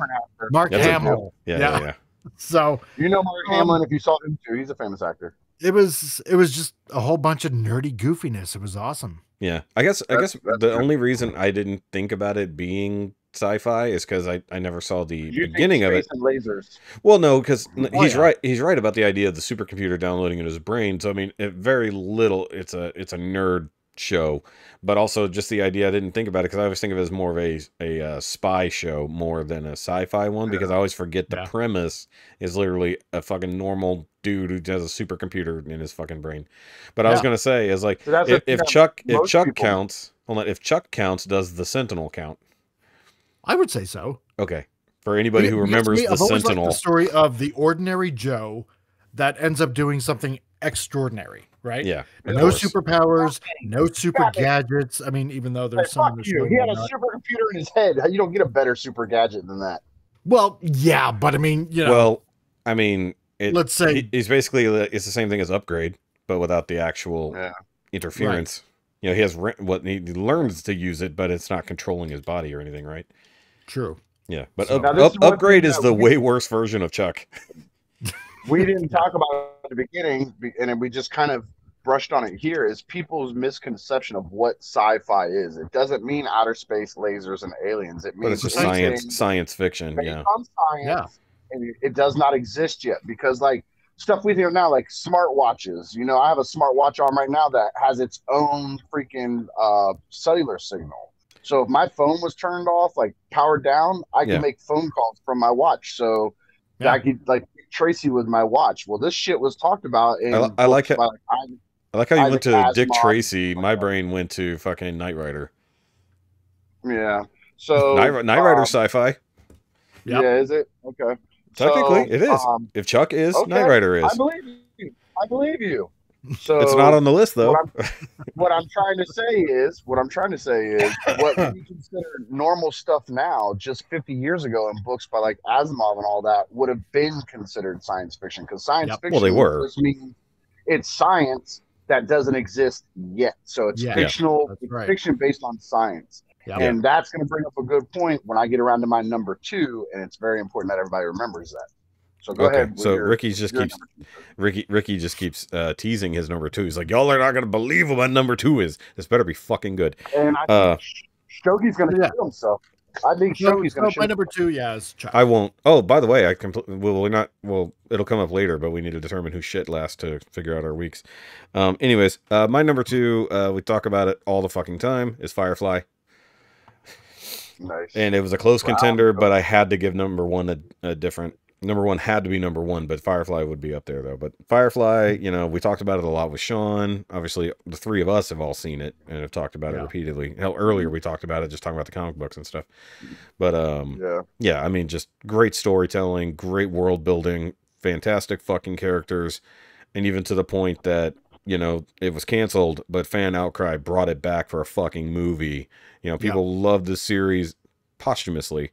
Mark Hamill. Yeah. So you know Mark Hamlin if you saw him too. He's a famous actor. It was just a whole bunch of nerdy goofiness. It was awesome. Yeah. I guess the only reason I didn't think about it being sci-fi is because I never saw the beginning of it. And lasers. Well, no, because right. He's right about the idea of the supercomputer downloading in his brain. So I mean, very little. It's a nerd show, but also just the idea. I didn't think about it because I always think of it as more of a spy show more than a sci-fi one because I always forget the premise is literally a fucking normal dude who has a supercomputer in his fucking brain. But I was gonna say is like if Chuck counts, hold on, if Chuck counts, does the Sentinel count? I would say so. Okay. For anybody who remembers the Sentinel. Liked the story of the ordinary Joe that ends up doing something extraordinary, right? Yeah. No superpowers, no super gadgets. I mean, even though there's some in the show. He had a supercomputer in his head. You don't get a better super gadget than that. Well, yeah, but I mean, you know. Well, I mean, let's say he's basically it's the same thing as Upgrade, but without the actual interference. Right. You know, he has he learns to use it, but it's not controlling his body or anything, right? True. Yeah, but Upgrade is the way worse version of Chuck. We didn't talk about it at the beginning, and we just kind of brushed on it here, is people's misconception of what sci-fi is. It doesn't mean outer space, lasers, and aliens. It means it's just science fiction. Based on science, and it does not exist yet because, like, stuff we think now, like smartwatches. You know, I have a smartwatch on right now that has its own freaking cellular signal. So if my phone was turned off, like powered down, I can make phone calls from my watch. So I could like Tracy with my watch. Well, this shit was talked about. In I like how you went to Dick Tracy. My brain went to fucking Knight Rider. Yeah. So Knight Rider sci-fi. Yeah, is it? Okay. Technically, it is. If Chuck is, Knight Rider is. I believe you. So it's not on the list though. What I'm trying to say is what we consider normal stuff now, just 50 years ago in books by like Asimov and all that, would have been considered science fiction because science fiction they were. Means it's science that doesn't exist yet. So it's fictional, fiction based on science. Yep. And that's going to bring up a good point when I get around to my number 2, and it's very important that everybody remembers that. So go ahead. So Ricky just keeps teasing his number 2. He's like, y'all are not going to believe what my number 2 is. This better be fucking good. And I think Shoki's going to shoot himself. I think Shoki's going to shoot my number 2, is Chuck. I won't. Oh, by the way, it'll come up later, but we need to determine who shit last to figure out our weeks. Anyways, my number 2, we talk about it all the fucking time, is Firefly. Nice. And it was a close contender, but I had to give number 1 a different number one had to be number one, but Firefly would be up there though. But Firefly, you know, we talked about it a lot with Sean. Obviously, the three of us have all seen it and have talked about it repeatedly. Hell, earlier we talked about it, just talking about the comic books and stuff. But yeah, I mean, just great storytelling, great world building, fantastic fucking characters, and even to the point that, you know, it was canceled, but fan outcry brought it back for a fucking movie. You know, people loved the series posthumously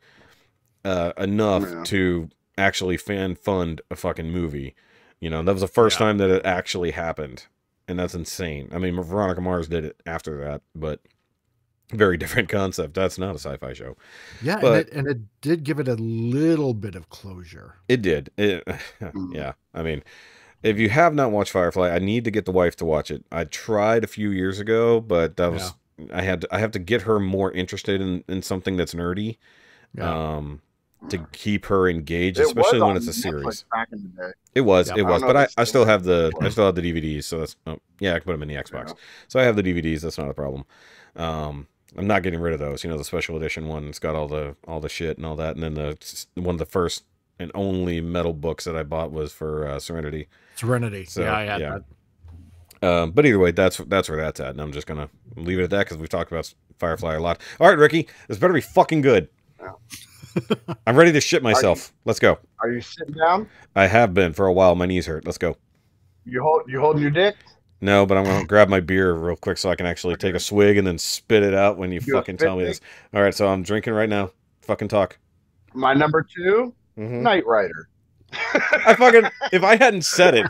enough to actually fan fund a fucking movie. You know, that was the first time that it actually happened, and that's insane. I mean, Veronica Mars did it after that, but very different concept. That's not a sci-fi show. Yeah, but and it did give it a little bit of closure. It did. Yeah, I mean, if you have not watched Firefly, I need to get the wife to watch it. I tried a few years ago, but that was I have to get her more interested in something that's nerdy. To keep her engaged, especially when it's a series. Back in the day. It was, but I still have the DVDs, so that's I can put them in the Xbox. So I have the DVDs. That's not a problem. I'm not getting rid of those. You know, the special edition one. It's got all the shit and all that. And then one of the first and only metal books that I bought was for Serenity. So, yeah, I had that. But either way, that's where that's at, and I'm just gonna leave it at that because we've talked about Firefly a lot. All right, Ricky, this better be fucking good. I'm ready to shit myself. Let's go. Are you sitting down? I have been for a while. My knees hurt. Let's go. You holding your dick? No, but I'm gonna grab my beer real quick so I can actually take a swig and then spit it out when you fucking tell me this. All right, so I'm drinking right now. Fucking talk. My number 2, Knight Rider. If I hadn't said it,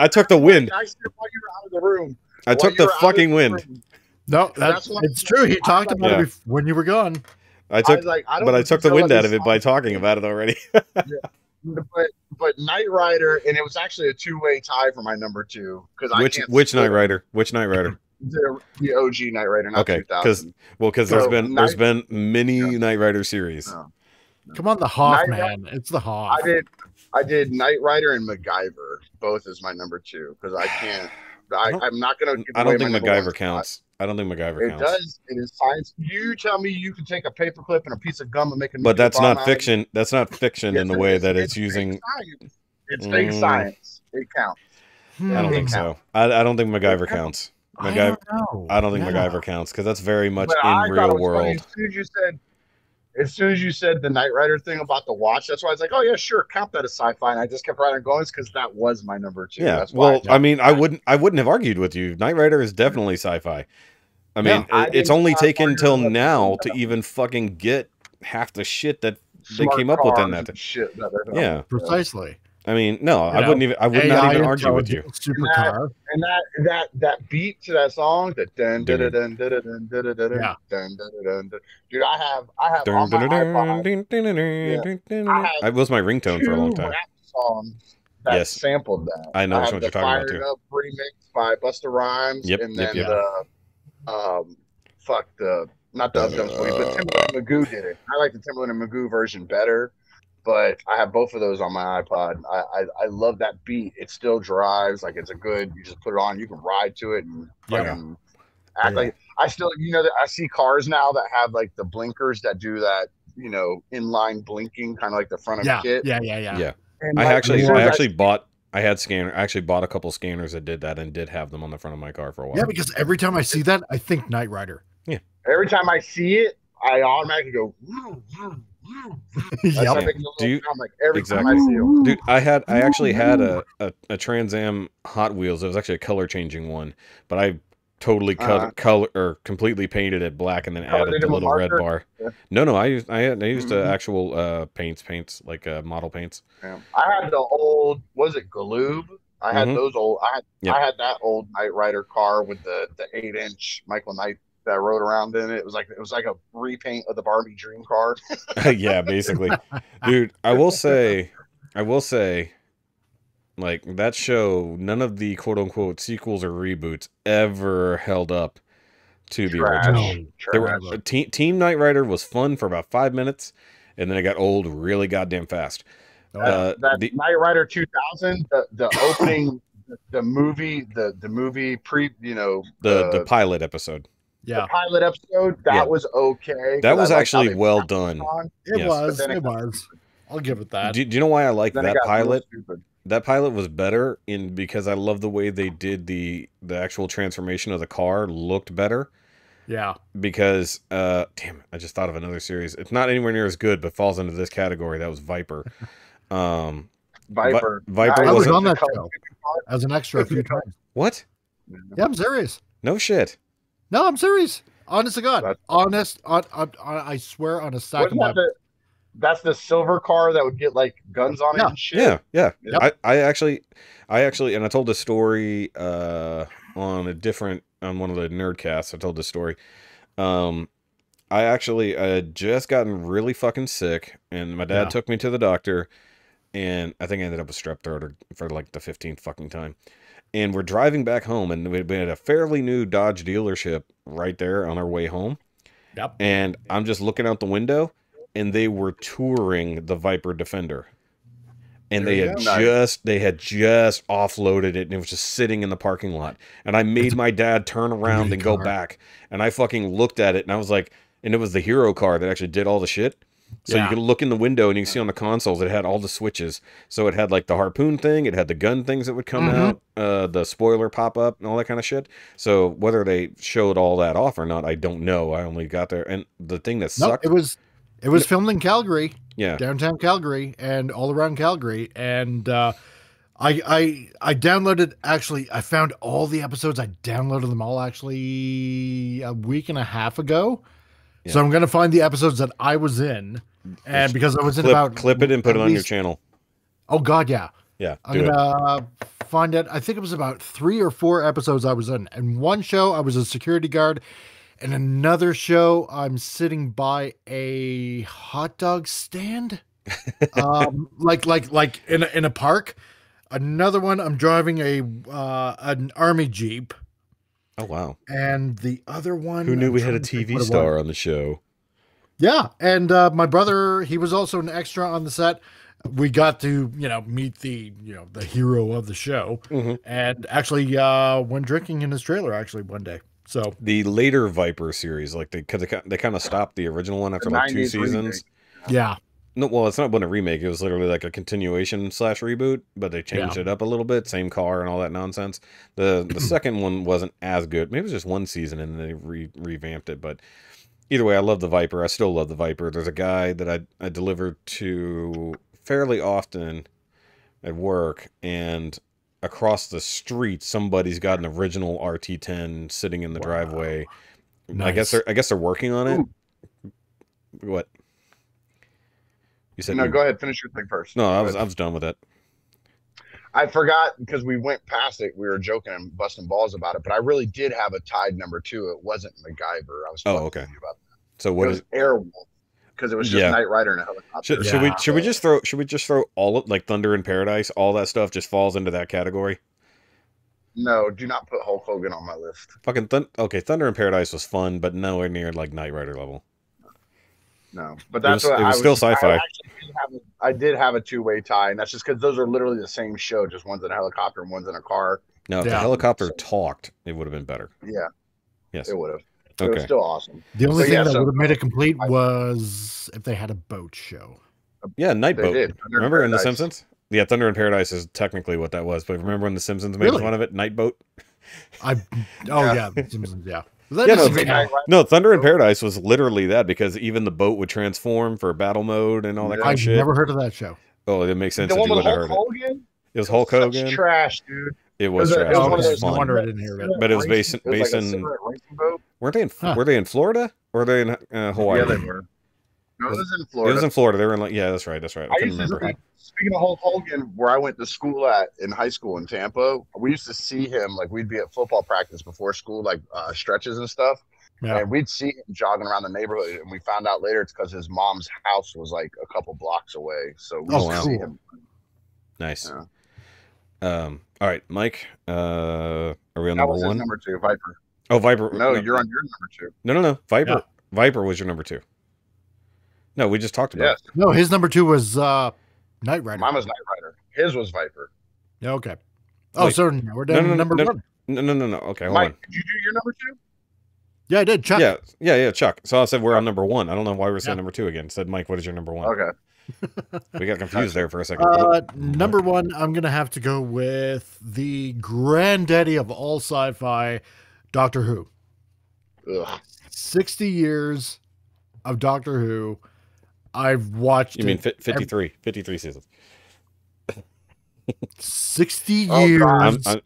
I took the wind. I said while you were out of the room. I took the fucking wind. No, it's true. He talked about it when you were gone. I took the wind out of it by talking about it already. But Knight Rider, and it was actually a 2-way tie for my number 2 because which Knight Rider? Which Knight Rider? The OG Knight Rider, not 2000. Because there's been many Knight Rider series. No. Come on, the Hoff, man. It's the Hoff. I did Knight Rider and MacGyver both as my number 2 because I can't. I'm not gonna. I don't think MacGyver counts. I don't think MacGyver counts. It does. It is science. You tell me you can take a paperclip and a piece of gum and make a. But that's not fiction. That's not fiction in the way that it's using. It's fake science. It counts. I don't think so. I don't think MacGyver counts. I don't think MacGyver counts because that's very much in real world. As soon as you said the Knight Rider thing about the watch, that's why I was like, oh yeah, sure, count that as sci-fi. And I just kept right on going because that was my number 2. Yeah. Well, I mean, I wouldn't have argued with you. Knight Rider is definitely sci-fi. I mean, it's only taken till now to even fucking get half the shit that they came up with in that. Yeah, precisely. I mean, no, I would not even argue with you. Supercar. And that beat to that song, that dun dun dun dun dun dun dun dun dun. Dude, I have on my iPod. It was my ringtone for a long time. Rap songs that sampled that. I know which one you're talking about too. Fired Up remix by Busta Rhymes, and then not the Uptown Swing, but Timbaland and Magoo did it. I like the Timbaland and Magoo version better. But I have both of those on my iPod. I love that beat. It still drives. Like, it's a good, you just put it on, you can ride to it and fucking act like, I still, I see cars now that have like the blinkers that do that, inline blinking, kind of like the front of a kit. Yeah. And I actually bought a couple scanners that did that and did have them on the front of my car for a while. Yeah, because every time I see that, I think Knight Rider. Yeah. Every time I see it, I automatically go, yeah. Dude, I actually had a Trans Am Hot Wheels. It was actually a color changing one, but I totally completely painted it black and then added the little red bar. Yeah. No, I used actual paints like model paints. Yeah. I had the old, was it Galoob? I had those old. I had that old Knight Rider car with the 8-inch Michael Knight that rode around in it. It was like a repaint of the Barbie dream car. Yeah, basically. Dude, I will say like that show, none of the quote unquote sequels or reboots ever held up to the original. Team Knight Rider was fun for about 5 minutes and then it got old really goddamn fast. That Knight Rider 2000, the opening the movie pre, the pilot episode. Yeah, the pilot episode that was okay. That was actually well done. It was. I'll give it that. Do you know why I like Then that pilot? stupid. That pilot was better because I love the way they did the actual transformation of the car looked better. Yeah. Because damn it, I just thought of another series. It's not anywhere near as good, but falls into this category. That was Viper. Viper. Viper I was wasn't on that show as an extra a few times. What? Yeah, I'm serious. No shit. No, I'm serious. Honest to God. Honest. I swear on a stack of my. That's the silver car that would get like guns on it and shit. Yeah. Yep. I actually, and I told this story on one of the Nerdcasts. I told this story. I had just gotten really fucking sick, and my dad took me to the doctor, and I think I ended up with strep throat for like the 15th fucking time. And we're driving back home, and we had a fairly new Dodge dealership right there on our way home. Yep. And I'm just looking out the window, and they were touring the Viper Defender. And they had just offloaded it, and it was just sitting in the parking lot. And I made my dad turn around and go back. And I fucking looked at it, and I was like, and it was the hero car that actually did all the shit. So you could look in the window, and you can see on the consoles, it had all the switches. So it had like the harpoon thing, it had the gun things that would come out, the spoiler pop up, and all that kind of shit. So whether they showed all that off or not, I don't know. I only got there, and the thing that sucked. It was filmed in Calgary, downtown Calgary, and all around Calgary. And I downloaded. Actually, I found all the episodes. I downloaded them all actually a week and a half ago. Yeah. So I'm gonna find the episodes that I was in, and because I was in clip it and put it on your channel. Oh God, yeah. I'm gonna find it. I think it was about 3 or 4 episodes I was in. And one show I was a security guard. In another show, I'm sitting by a hot dog stand, like in a park. Another one, I'm driving an army jeep. Oh wow! And the other one, who knew we had a TV star on the show? Yeah, and my brother, he was also an extra on the set. We got to meet the hero of the show, and actually went drinking in his trailer actually one day. So the later Viper series, like they kind of stopped the original one after like 2 seasons. Remake. Yeah. No, well, it's not been a remake. It was literally like a continuation / reboot, but they changed it up a little bit. Same car and all that nonsense. The second one wasn't as good. Maybe it was just 1 season and they revamped it. But either way, I love the Viper. I still love the Viper. There's a guy that I deliver to fairly often at work, and across the street, somebody's got an original RT10 sitting in the driveway. Nice. I guess they're working on it. What? You said no. Go ahead. Finish your thing first. No, I was done with it. I forgot because we went past it. We were joking and busting balls about it, but I really did have a tied number 2. It wasn't MacGyver. I was talking to you about that. So what was Airwolf? Because it was just Knight Rider and a helicopter. Should we just throw all of like Thunder in Paradise? All that stuff just falls into that category. No, do not put Hulk Hogan on my list. Fucking Thunder in Paradise was fun, but nowhere near like Knight Rider level. No, but that's it was still Sci-Fi. I did have a 2-way tie, and that's just because those are literally the same show. Just one's in a helicopter and one's in a car. No, if the helicopter talked, it would have been better. Yeah. Yes. It would have. Okay. It was still awesome. The only thing that would have made it complete was if they had a boat show. Yeah, Night Boat. Remember in The Simpsons? Yeah, Thunder in Paradise is technically what that was. But remember when The Simpsons made fun of it? Night Boat? The Simpsons, yeah. No, Thunder in Paradise was literally that, because even the boat would transform for battle mode and all that kind of shit. I've never heard of that show. Oh, it makes sense. The one with Hulk Hogan? It was Hulk Hogan. Trash, dude. It was trash. It was no wonder I didn't hear it. But it was based in. Weren't they in? Were they in Florida or were they in Hawaii? Yeah, they were. No, it was in Florida. It was in Florida. They were in like, yeah, that's right. I couldn't remember. Speaking of Hulk Hogan, where I went to school in high school in Tampa, we used to see him, like we'd be at football practice before school, like stretches and stuff. Yeah. And we'd see him jogging around the neighborhood, and we found out later it's because his mom's house was like a couple blocks away. So we used to see him. Nice. Yeah. All right, Mike. Are we on number 1? Number 2, Viper. Oh, Viper. No, you're on your number 2. No. Viper. Yeah. Viper was your number 2. No, we just talked about it. No, his number 2 was Knight Rider. Mine was Knight Rider. His was Viper. Yeah, okay. Oh, so we're down to number 1. No. Okay, hold Mike, on. did you do your number 2? Yeah, I did. Chuck. Yeah, Chuck. So I said we're on number 1. I don't know why we're saying number 2 again. I said, Mike, what is your number 1? Okay. We got confused there for a second. Number one, I'm going to have to go with the granddaddy of all sci-fi, Doctor Who. Ugh. 60 years of Doctor Who. I've watched. You mean 53 seasons? 60 years.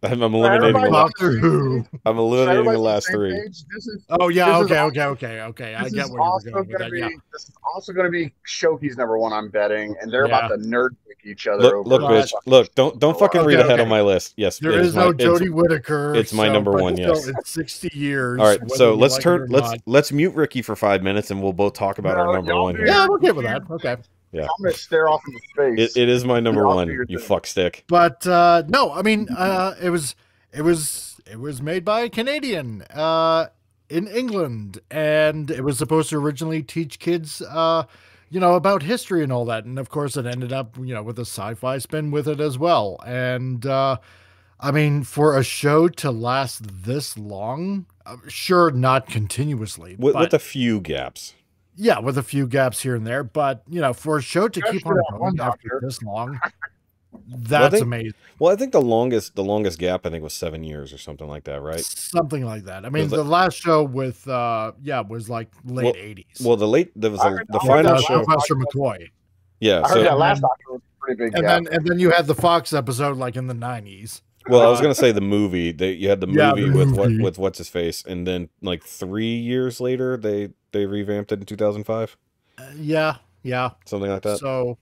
I'm eliminating Doctor Who. I'm eliminating the last three. Okay. I get where you're going with that. Yeah. This is also going to be Shoki's number one, I'm betting, and they're about to nerd pick each other. Look, bitch. Look, don't fucking read ahead on my list. Yes, there is no Jodie Whittaker. It's my number one. Yes, so it's 60 years. All right, so let's mute Ricky for 5 minutes, and we'll both talk about our number one here. Yeah, I'm okay with that. Okay. Yeah. I'm gonna stare off into space. It is my number one. You fuck stick. But no, I mean, it was made by a Canadian in England, and it was supposed to originally teach kids, about history and all that. And of course, it ended up, with a sci-fi spin with it as well. And I mean, for a show to last this long, sure, not continuously, with a few gaps. Yeah, with a few gaps here and there, but for a show to keep on going after this long, that's amazing. Well, I think the longest gap I think was 7 years or something like that, right? Something like that. I mean, the last show with was like late 80s. Well, the final show, Professor McCoy. Yeah, I heard that last Doctor was a pretty big gap. And then you had the Fox episode like in the 90s. Well, I was gonna say the movie. You had the movie with what's his face, and then like 3 years later, they revamped it in 2005. Yeah, something like that. So,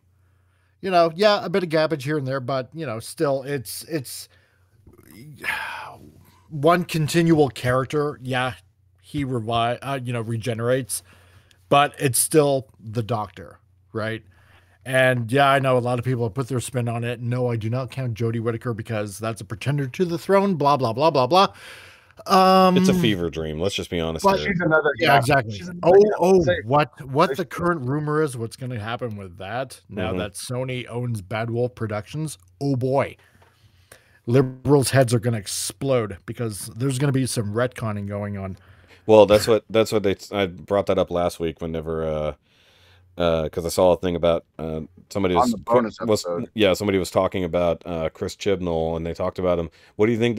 a bit of gabbage here and there, but still, it's one continual character. Yeah, he regenerates, but it's still the Doctor, right? And yeah, I know a lot of people have put their spin on it. No, I do not count Jodie Whittaker because that's a pretender to the throne. Blah blah blah blah blah. It's a fever dream. Let's just be honest. But she's another. Yeah, exactly. What the current rumor is? What's going to happen with that now that Sony owns Bad Wolf Productions? Oh boy, liberals' heads are going to explode because there's going to be some retconning going on. Well, that's what I brought that up last week. Whenever. Because I saw a thing about somebody was talking about Chris Chibnall, and they talked about him. What do you think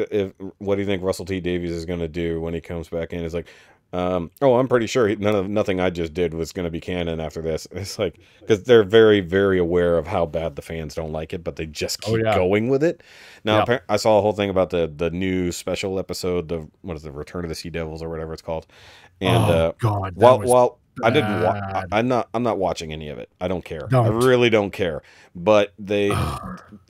Russell T Davies is going to do when he comes back in? It's like, I'm pretty sure nothing I just did was going to be canon after this. It's like, because they're very, very aware of how bad the fans don't like it, but they just keep going with it. Now, I saw a whole thing about the new special episode, Return of the Sea Devils or whatever it's called. And while I didn't. I'm not watching any of it. I don't care. I really don't care. But they,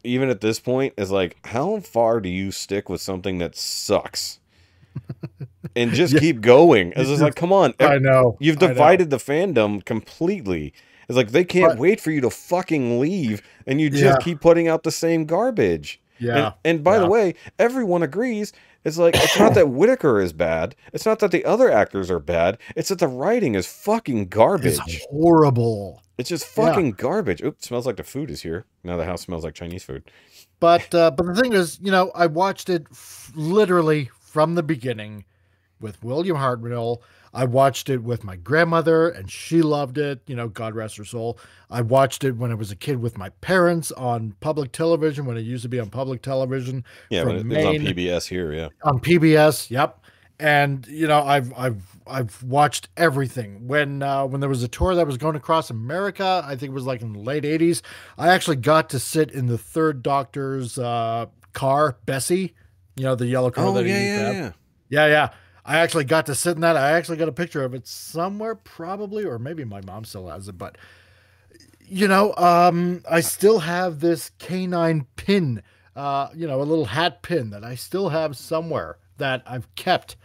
even at this point, is like, how far do you stick with something that sucks, and just keep going? It's just like, come on. I know you've divided the fandom completely. It's like they can't wait for you to fucking leave, and you just keep putting out the same garbage. Yeah. And by the way, everyone agrees. It's like, it's not that Whittaker is bad. It's not that the other actors are bad. It's that the writing is fucking garbage. It's horrible. It's just fucking garbage. Oops, smells like the food is here. Now the house smells like Chinese food. But the thing is, I watched it literally from the beginning with William Hartnell. I watched it with my grandmother, and she loved it. God rest her soul. I watched it when I was a kid with my parents on public television, when it used to be on public television. Yeah, when it was on PBS here, yeah. On PBS, yep. And I've watched everything. When there was a tour that was going across America, I think it was like in the late 80s, I actually got to sit in the Third Doctor's car, Bessie, the yellow car that he used to have. Yeah. I actually got to sit in that. I actually got a picture of it somewhere, probably, or maybe my mom still has it. But, I still have this canine pin, a little hat pin that I still have somewhere that I've kept.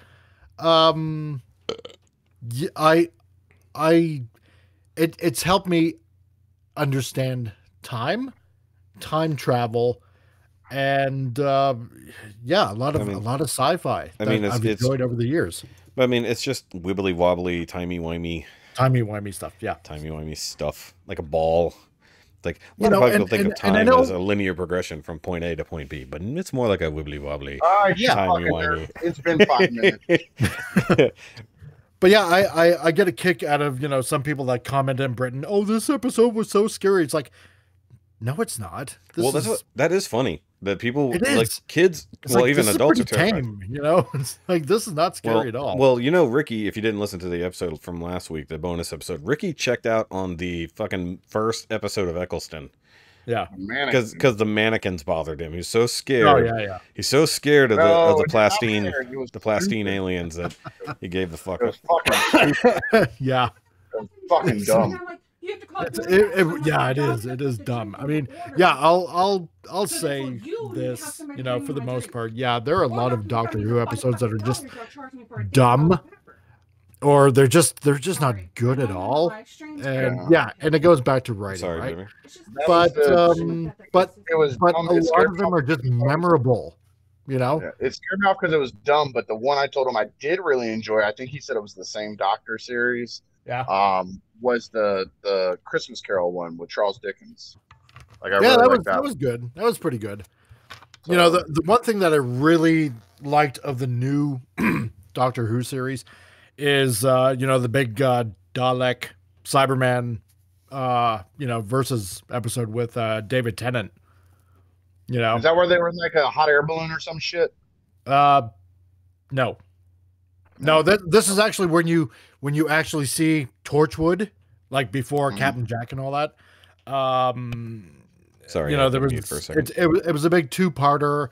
It's helped me understand time travel. And a lot of sci-fi that I've enjoyed over the years. I mean, it's just wibbly wobbly, timey-wimey stuff. Yeah, timey-wimey stuff, like a ball. Like a lot of people think of time as a linear progression from point A to point B, but it's more like a wibbly wobbly, timey-wimey. It's been 5 minutes. But yeah, I get a kick out of, some people that comment in Britain, oh, this episode was so scary. It's like, no, it's not. That is funny. That people, it is. like kids, it's well, like, even this adults is are terrified. tame, It's like, this is not scary at all. Well, Ricky, if you didn't listen to the episode from last week, the bonus episode, Ricky checked out on the fucking first episode of Eccleston. Yeah, because the mannequins bothered him. He's so scared. Oh yeah. He's so scared of the plastine aliens that he gave the fuck up. Yeah, it was fucking dumb. It is dumb. I mean, yeah, I'll say this, for the most part, yeah, there are a lot of Doctor Who episodes that are just dumb, or they're just not good at all, and and it goes back to writing. Sorry, right? Baby. But a lot of them are just memorable. Yeah, it scared me off because it was dumb. But the one I told him I did really enjoy, I think he said it was the same Doctor series. Yeah. Was the Christmas Carol one with Charles Dickens. Like that was good. That was pretty good. So, the one thing that I really liked of the new Doctor Who series is the big Dalek Cyberman versus episode with David Tennant. Is that where they were in like a hot air balloon or some shit? No. This is actually when you actually see Torchwood, like before Captain Jack and all that. Sorry, there was for a second. It was a big two-parter.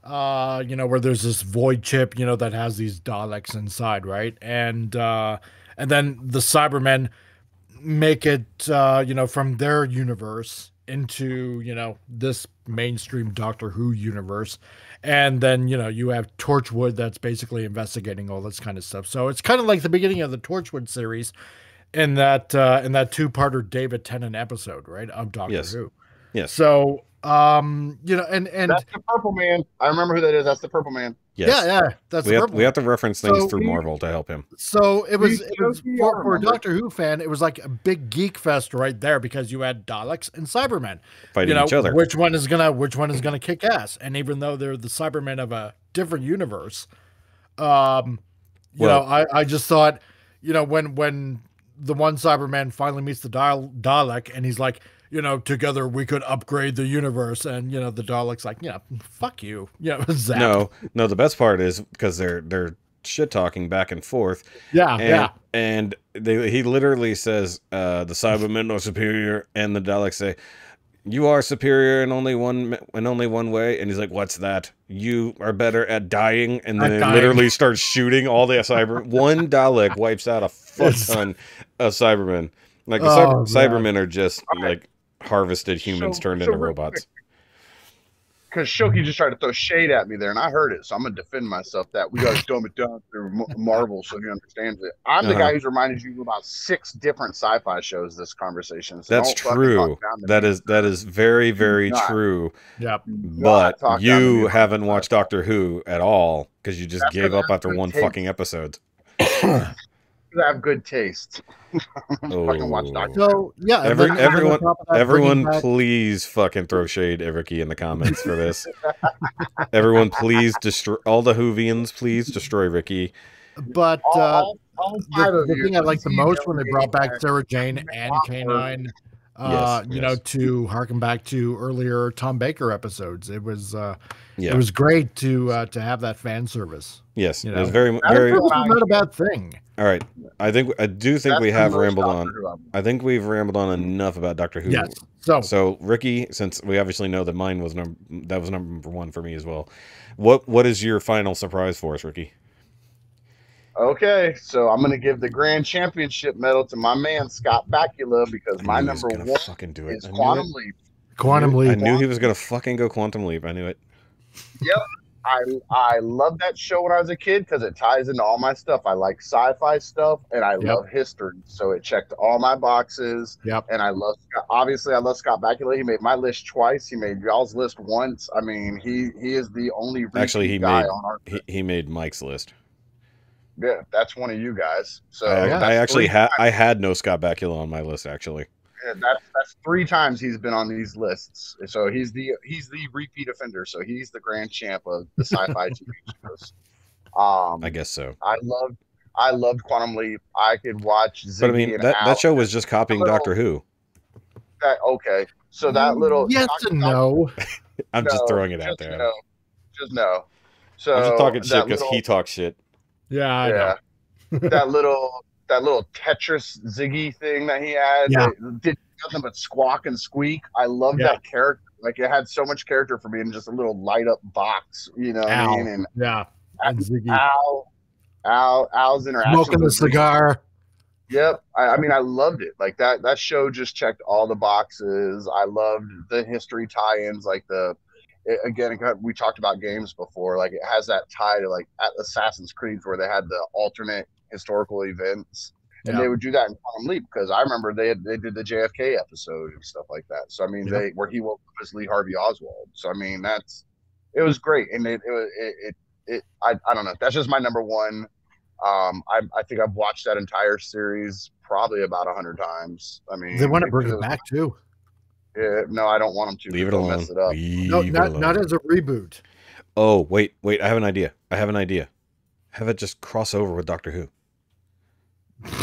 Where there's this void chip, that has these Daleks inside, right? And then the Cybermen make it, from their universe into, this mainstream Doctor Who universe. And then, you have Torchwood that's basically investigating all this kind of stuff. So it's kind of like the beginning of the Torchwood series in that two-parter David Tennant episode, right, of Doctor Who. Yes. So, and that's the Purple Man. I remember who that is. That's the Purple Man. Yes. Yeah. That's we have to reference things through Marvel to help him. So it was for a Doctor Who fan. It was like a big geek fest right there because you had Daleks and Cybermen fighting each other. Which one is gonna kick ass? And even though they're the Cybermen of a different universe, I just thought, when the one Cyberman finally meets the Dalek and he's like, together we could upgrade the universe. And, the Dalek's like, fuck you. Zap. No, the best part is because they're shit talking back and forth. And he literally says, the Cybermen are superior. And the Daleks say, you are superior in only one way. And he's like, what's that? You are better at dying. And then they literally start shooting all the one Dalek wipes out a fuck ton of Cybermen. Like the Cybermen are just like harvested humans turned into robots. Because SHOKY just tried to throw shade at me there, and I heard it, so I'm gonna defend myself. That we gotta dumb it down through Marvel so he understands it. I'm the guy who's reminded you about 6 different sci-fi shows this conversation. So that's true. That is very, very true. Yep. But you haven't watched Doctor Who at all because you just gave up after one fucking episode. I have good taste. Fucking watch Doctor. So yeah, everyone, please fucking throw shade at Ricky in the comments for this. Everyone, please destroy all the Whovians. Please destroy Ricky. But the thing I liked the most when they brought back Sarah Jane and K9, to harken back to earlier Tom Baker episodes, it was great to have that fan service. Yes, it was very, very not a bad thing. All right, I do think we have rambled on. I think we've rambled on enough about Doctor Who. Yes. So Ricky, since we obviously know that mine was number 1 for me as well. What is your final surprise for us, Ricky? Okay, so I'm gonna give the Grand Championship medal to my man Scott Bakula because my number 1 is Quantum Leap. Quantum Leap. I knew he was gonna fucking go Quantum Leap. I knew it. Yep. I loved that show when I was a kid because it ties into all my stuff. I like sci-fi stuff and I love history, so it checked all my boxes. Yep. And I love Scott Bakula. He made my list twice. He made y'all's list once. I mean, he is the only guy on our list. He made Mike's list. Yeah, that's one of you guys. So I had no Scott Bakula on my list actually. Yeah, that's 3 times he's been on these lists. So he's the repeat offender. So he's the grand champ of the sci-fi TV shows. I guess so. I I loved Quantum Leap. I could watch Ziggy But I mean, and that show was just copying Doctor Who. Okay, so that little yes and no. I'm just throwing it out there. Just no. So I'm just talking shit because he talks shit. Yeah, I know. that little Tetris Ziggy thing that he had that did nothing but squawk and squeak. I love that character. Like, it had so much character for being just a little light up box, you know what I mean? And and Ziggy. Al's interaction. Smoking the cigar. Yep. I mean, I loved it. Like, that show just checked all the boxes. I loved the history tie-ins, like again, we talked about games before. Like, it has that tie to like Assassin's Creed, where they had the alternate historical events, and they would do that in Quantum Leap, because I remember they did the JFK episode and stuff like that. So I mean, where he woke up as Lee Harvey Oswald. So I mean, it was great, and I don't know. That's just my number one. I think I've watched that entire series probably about 100 times. I mean, they want to bring it back too. Yeah, no, I don't want them to. Leave it alone. Mess it up. Not as a reboot. Oh, wait. I have an idea. Have it just cross over with Doctor Who.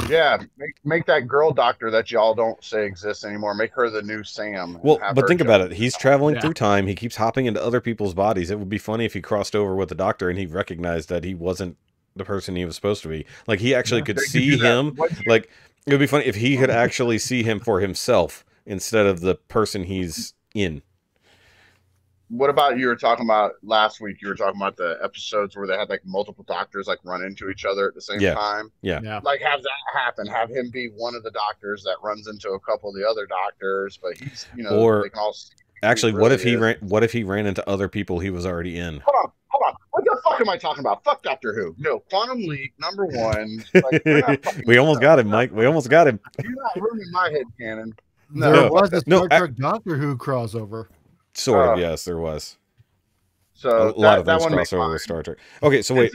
Yeah, make that girl doctor that y'all don't say exists anymore. Make her the new Sam. Well, but think about it. He's traveling through time. He keeps hopping into other people's bodies. It would be funny if he crossed over with the Doctor and he recognized that he wasn't the person he was supposed to be. Like, he actually could see him. Like, it would be funny if he could actually see him for himself instead of the person he's in. What about, you were talking about last week, you were talking about the episodes where they had like multiple doctors like run into each other at the same time. Yeah. Like, have that happen. Have him be one of the doctors that runs into a couple of the other doctors, but he's, you know, or they can all see actually, what if he ran into other people he was already in? Hold on. What the fuck am I talking about? Fuck Doctor Who. No, Quantum Leap, number one. Like, we almost got him, Mike. We almost got him. You're not ruining my head canon. There was a Star Trek Doctor Who crossover. Sort of, yes, there was. So a lot of things cross over with Star Trek. Okay, so wait,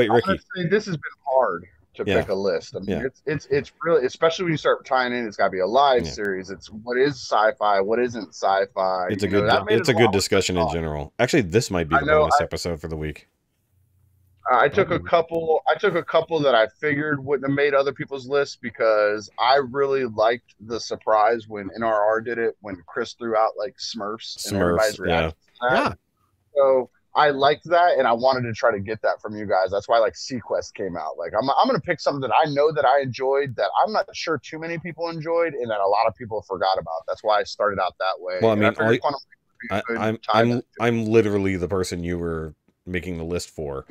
Ricky. This has been hard to pick a list. I mean, it's really, especially when you start tying in, it's got to be a live series. It's what is sci-fi, what isn't sci-fi. It's a good discussion in general. Actually, this might be the bonus episode for the week. I took a couple that I figured wouldn't have made other people's lists, because I really liked the surprise when NRR did it, when Chris threw out like Smurfs and everybody's reaction to that. So I liked that, and I wanted to try to get that from you guys. That's why like Sequest came out. Like, I'm going to pick something that I know that I enjoyed, that I'm not sure too many people enjoyed, and that a lot of people forgot about. That's why I started out that way. Well, I mean, I'm literally the person you were making the list for.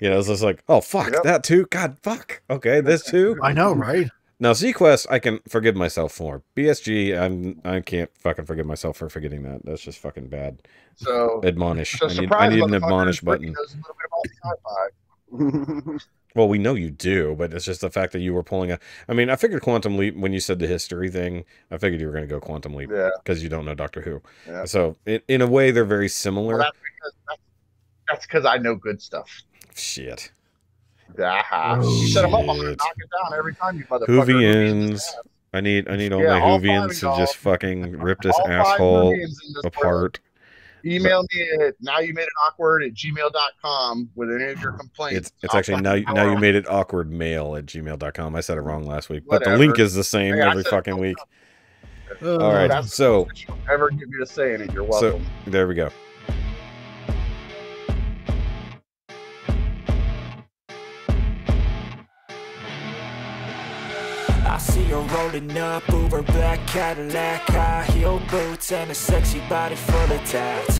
You know, it's just like, oh fuck, that too. God fuck. Okay, this too. I know, right? Now, Sequest, I can forgive myself for. BSG, I can't fucking forgive myself for forgetting that. That's just fucking bad. So admonish. I need an admonish button. Well, we know you do, but it's just the fact that you were pulling I mean, I figured Quantum Leap, when you said the history thing, I figured you were going to go Quantum Leap because you don't know Doctor Who. Yeah. So in a way, they're very similar. Well, that's because I know good stuff. Shit. You set them up, I'm gonna knock it down every time, you motherfucker. Hoovians. I need all my Hoovians to just fucking rip this asshole apart. Email me at NowYouMadeItAwkward@gmail.com with any of your complaints. It's actually now you made it awkwardmail @gmail.com. I said it wrong last week, but the link is the same every fucking week. All right, so ever give me to saying it, you're welcome. So there we go. I see her rolling up, Uber black Cadillac, high heel boots and a sexy body full of tats.